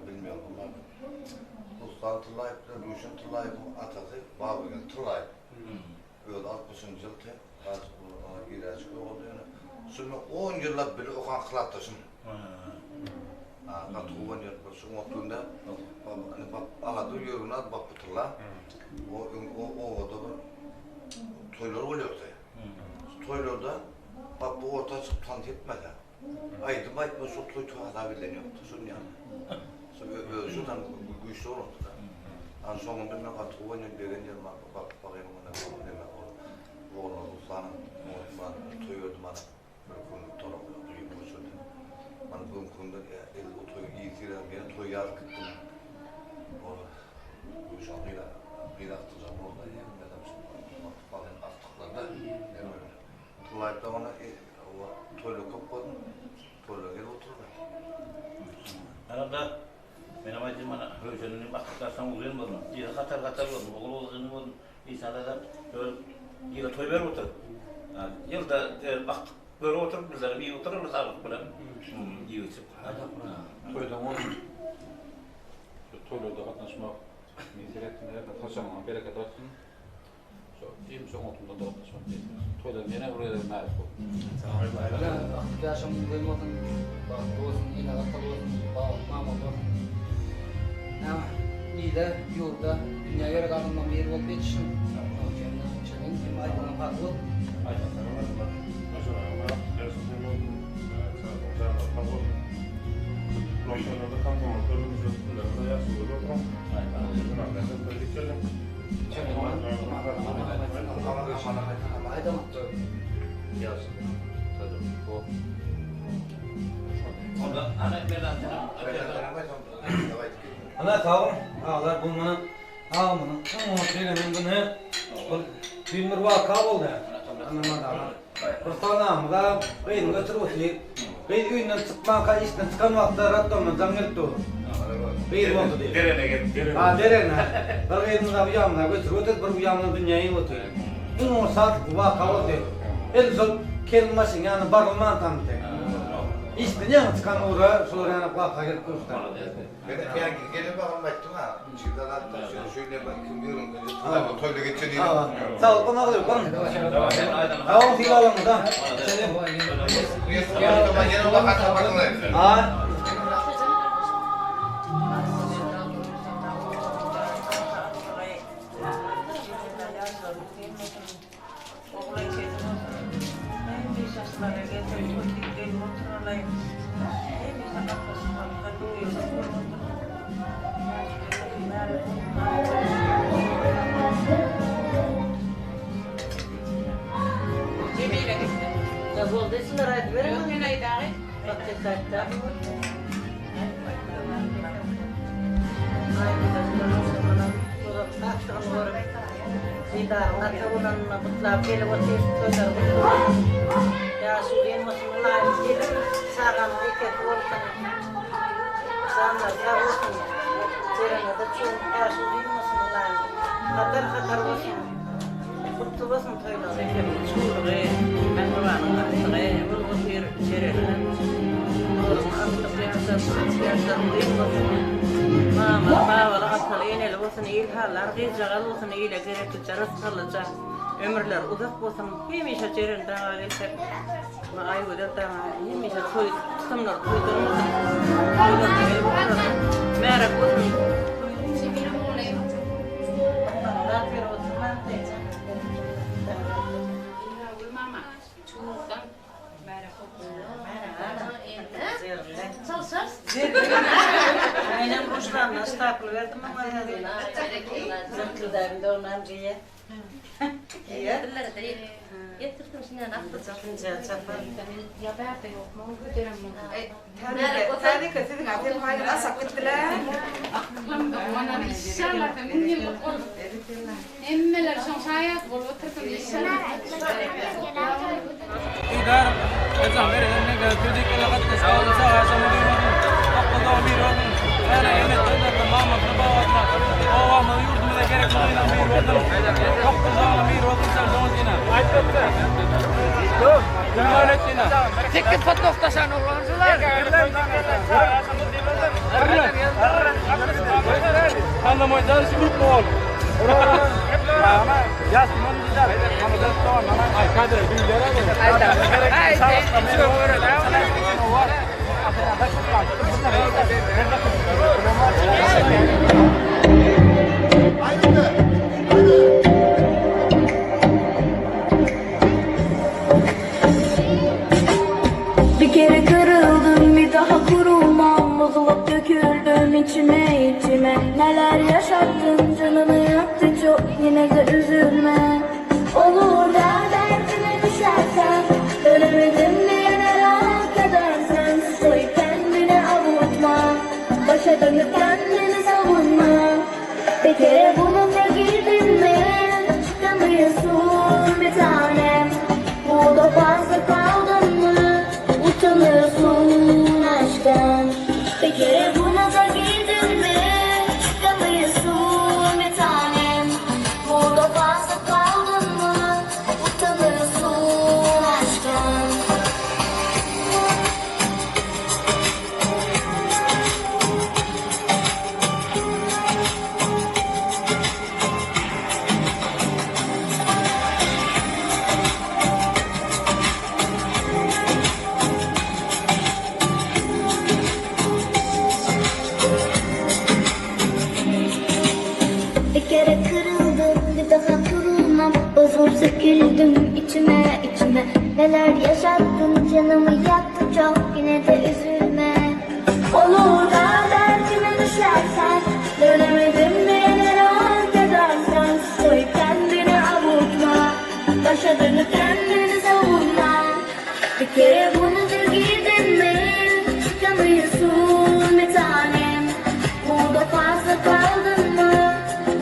bilmiyorum ben. Ulusal tırlayıp da Ruşen tırlayıp atası Babı'nın tırlayıp. Böyle 60. yılda artık ona girer çıkıyor oldu yani. Sonra 10 yıllar bile okan kılattasın. Katı 10 yıl sonra oturduğunda ağadı yürüğüne bak bu tırla. O da bir toylar oluyordu. Toylarda bak bu orta çıkıp tanıt etmedi. Aydım aytma şu toy tuhada bileniyordu. Şunu yani. Şuradan güçlü olurdu da. An sonunda ne kadar oyunu birinci bak bakayım ona ne demek o. Oğlum Ruslan'ın toyuyordum bana. Bir gün torun duyup usulü. Ben bu konuda el o toyu yitiren bir toy yazık ettim. O bu şarkıyla bir atacağım orada ya. Neden bakın attıklarında ne böyle. Tulayıp da ona toylu kapadım. Toylu gel oturdu. Arada benim acım bana höysenin baktıklarsan uzun bulun. Diye katar bulun. Oğul uzun bulun. İnsanlar da böyle yine toy ver otur. Yılda baktık böyle oturup bizler bir otururuz sağlık bilen. Yiyorsun. Toydan olsun. Toylarda katlaşmak, mizrettin her taşaman bereket olsun. İyiyim son oturumda da katlaşmak değil. Toylar yine buraya da mağaz oldu. Yaşam duymadın. Bak olsun yine atak olsun. Bak mama olsun. Ama iyi de yurda dünya yere kalınmam yeri olup yetişin. Senin kim aydınım haklı. Ana tavır, ağlar bulmanın, ağımının, ama söylemeyin bunu. Bir mırva kabul da. Anlamadı. Kurtanamda beyin götürüp oturuyor. Beyin üyünden çıkman kaç işten çıkan vakti rattomla zangel doğru. Beyin oldu diye. Derene gitti. Ha derene. Bir beyin bir yamına götürüp oturup bir yamına dünyayı oturuyor. Bunu saat vaka oturuyor. El zor kelmesin yani barılman tanıtı. İşte ne çıkan uğra sonra yani vaka gelip kurtar. Ben gelip bakalım baktım ha. Çıktan hatta şöyle bak kim diyorum ben toyla geçiyor. Sağ ol, bana alıyor, bana. Tamam, fil alalım da. Yine bakar bakın. Ha. Ömürler uzak bolsun, hemişe cerinde ailesi. Ma ay öder ta hemişe soy tutamlar koydurmasın. Merak olsun. Aynen boştan staplı verdim ama zırklılarında ondan diye. Getirdim şimdi anahtarı. Ya ben de yok mu? Götüremem. Tabii ki sizin atıyorum hayır asak gittiler. وانا inşallah من يقول emmeler son hayat bol oturtum inşallah. İdar ezan verelim ne kadar çocuk olarak da sağlığı sağlığı Akılda bir olun. Her yemek önde tamamı babatma. Ovamı yurdumuza gerek olan bir olun. Akılda bir olun sen doğdina. Dur. Yönetina. Tek fotoğraftaşan olanlar. Anda mojdan grup mu ol? Ama Yasman gider. Ama da sonra ama ay kadar büyülere. Ay bir kere kırıldım bir daha kurulmam. Bozulup döküldüm içime içime. Neler yaşattın canını yaktı çok, yine de üzülme. Olur da derdine düşersen, dönemedim diye ne rahat edersen. Soy kendini avutma, başa dönüp kendini savunma. Bir kere bununla girdin mi, çıkamıyorsun bir tanem. Bu da fazla kaldın mı, utanıyorsun aşktan. Bir kere buna da girdin mi, çıkamıyorsun bir tanem. Bu da fazla kaldın mı, utanıyorsun aşktan. Bir kere kırıldım, bir daha kırılmam. Bozulup söküldüm içime içime. Neler yaşattın, canımı yaktı çok, yine de üzülme. Olur da derdime düşersen, dönemedim diye ne rahat edersen. Soy kendini avutma, başa dönüp kendini savunma. Bir kere bunu da girdin mi, çıkamıyorsun bir tanem. Burada fazla kaldın mı,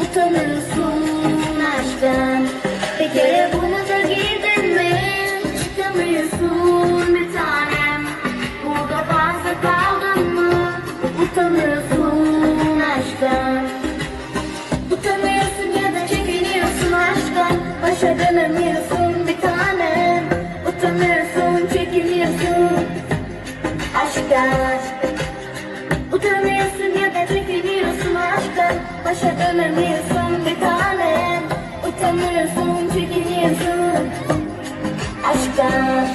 utanıyorsun aşktan. Bir kere bunu da girdin mi, Utanıyorsun aşktan. Utanıyorsun ya da çekiniyorsun aşktan. Başa dönemiyorsun bir tanem. Utanıyorsun, çekiniyorsun aşktan. Utanıyorsun ya da çekiniyorsun aşktan. Başa dönemiyorsun bir tanem. Utanıyorsun, çekiniyorsun aşktan.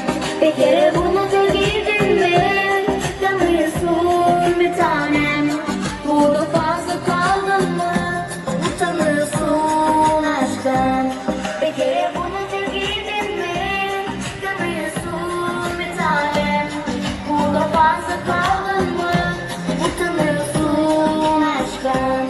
Bir kere burnuna girdin mi çıkamıyorsun bir tanem. Burada fazla kaldın mı utanıyorsun aşktan. Bir kere burnuna girdin mi çıkamıyorsun bir tanem. Burada fazla kaldın mı utanıyorsun aşktan.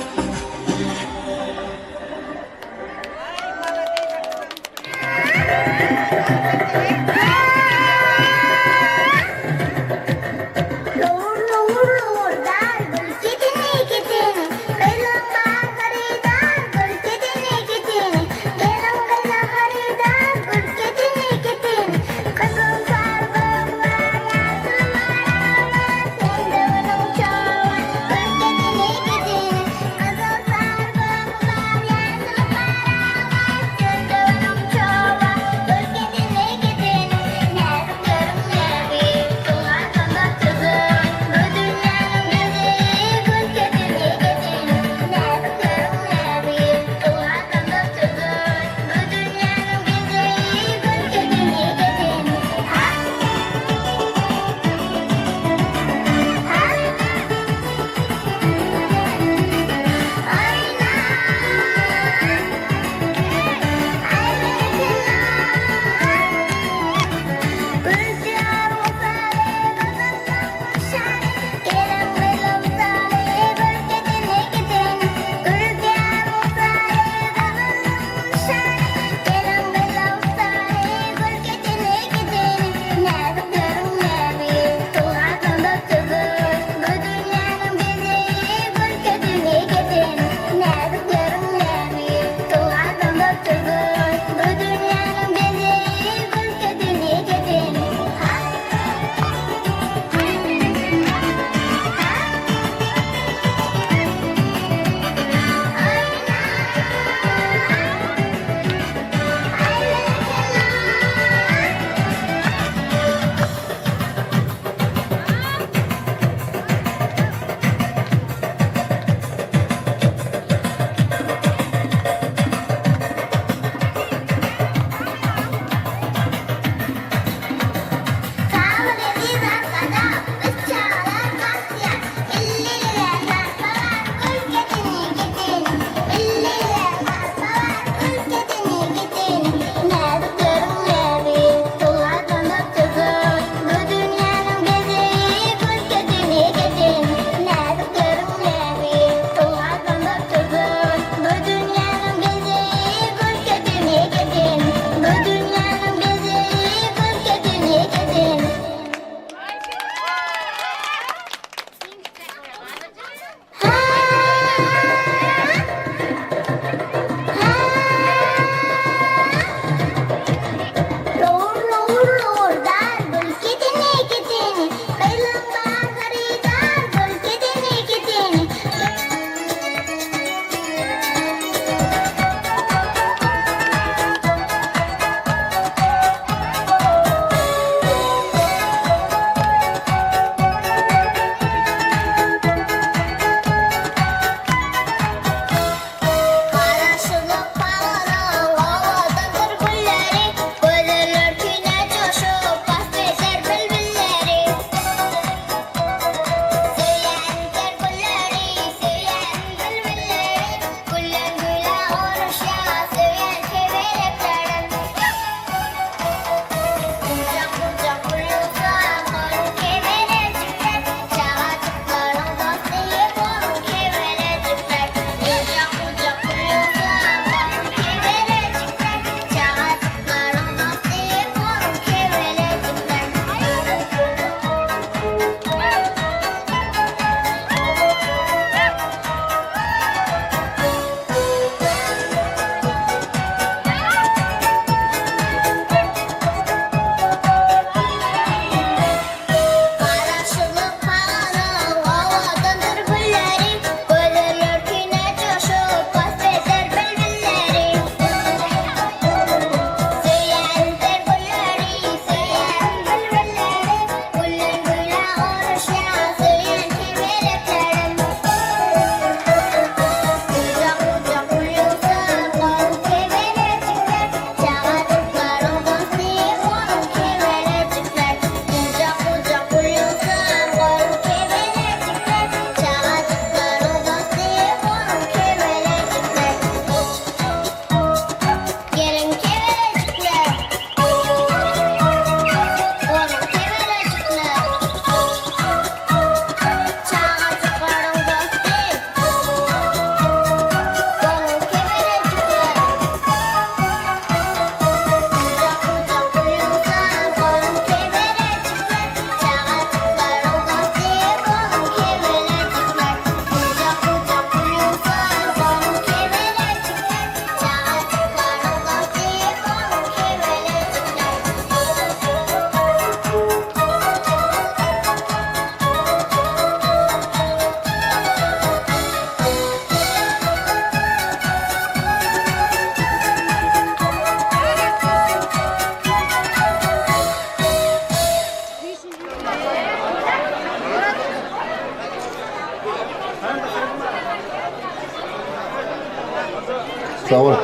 Sağ ol.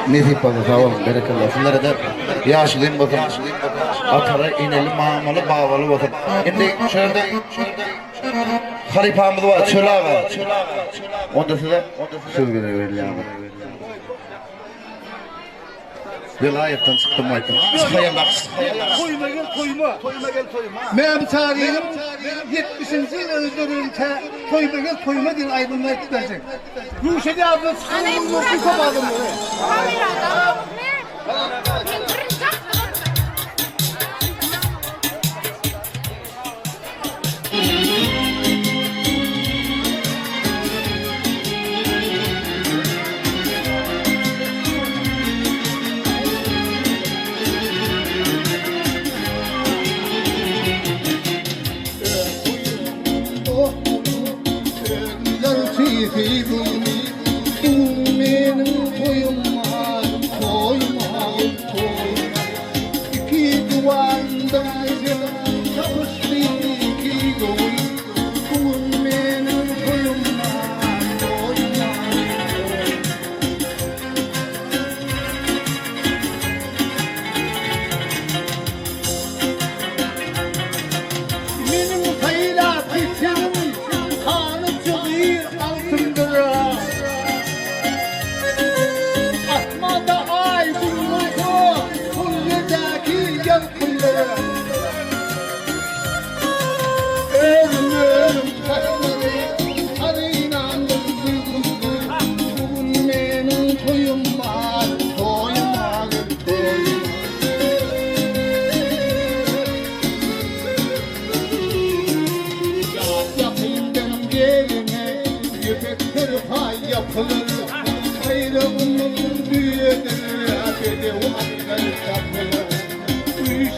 Ne tip bakın sağ ol. Berekallah. Şunlara da yaşlıyım bakın. Atara ineli mamalı bağvalı bakın. Şimdi şurada haripamız var. Çöla var. Onda size söz verilýär. Vilayetten çıktım Michael. Koyma gel koyma. Koyma gel koyma. Ben tarihim 70. yıl öldürülürken koyma gel koyma diye aydınlık verecek. Ruşedi abla çıkıyor. Bu kapadım böyle.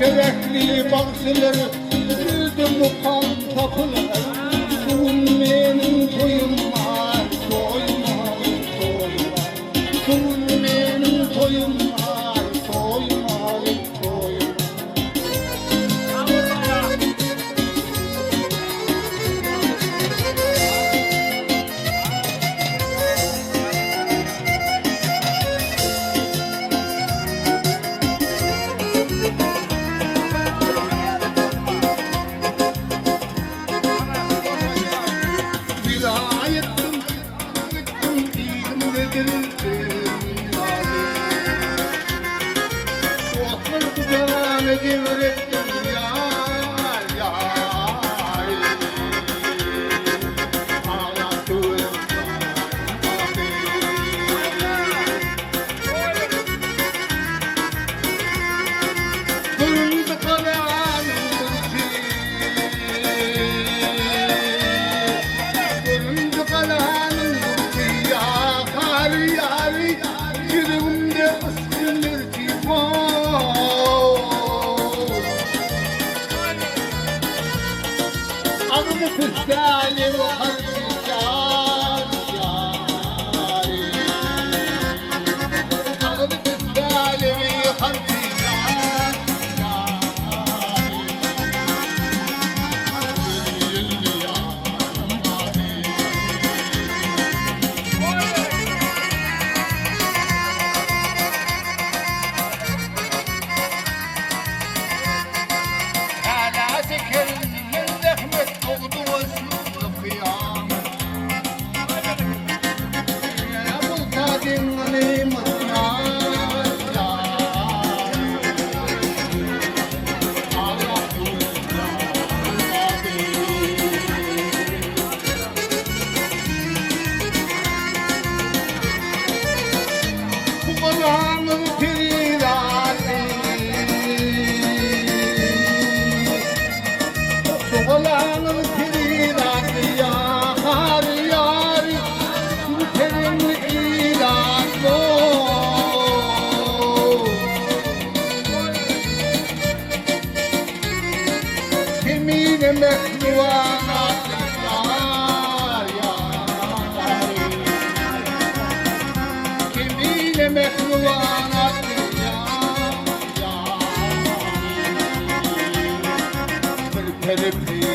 Şerefli bağçıları Üzdüm bu kan tapılar Bugün benim toyum var Toyum var, toyum var Bugün benim toyum var Toyum var, toyum var Perip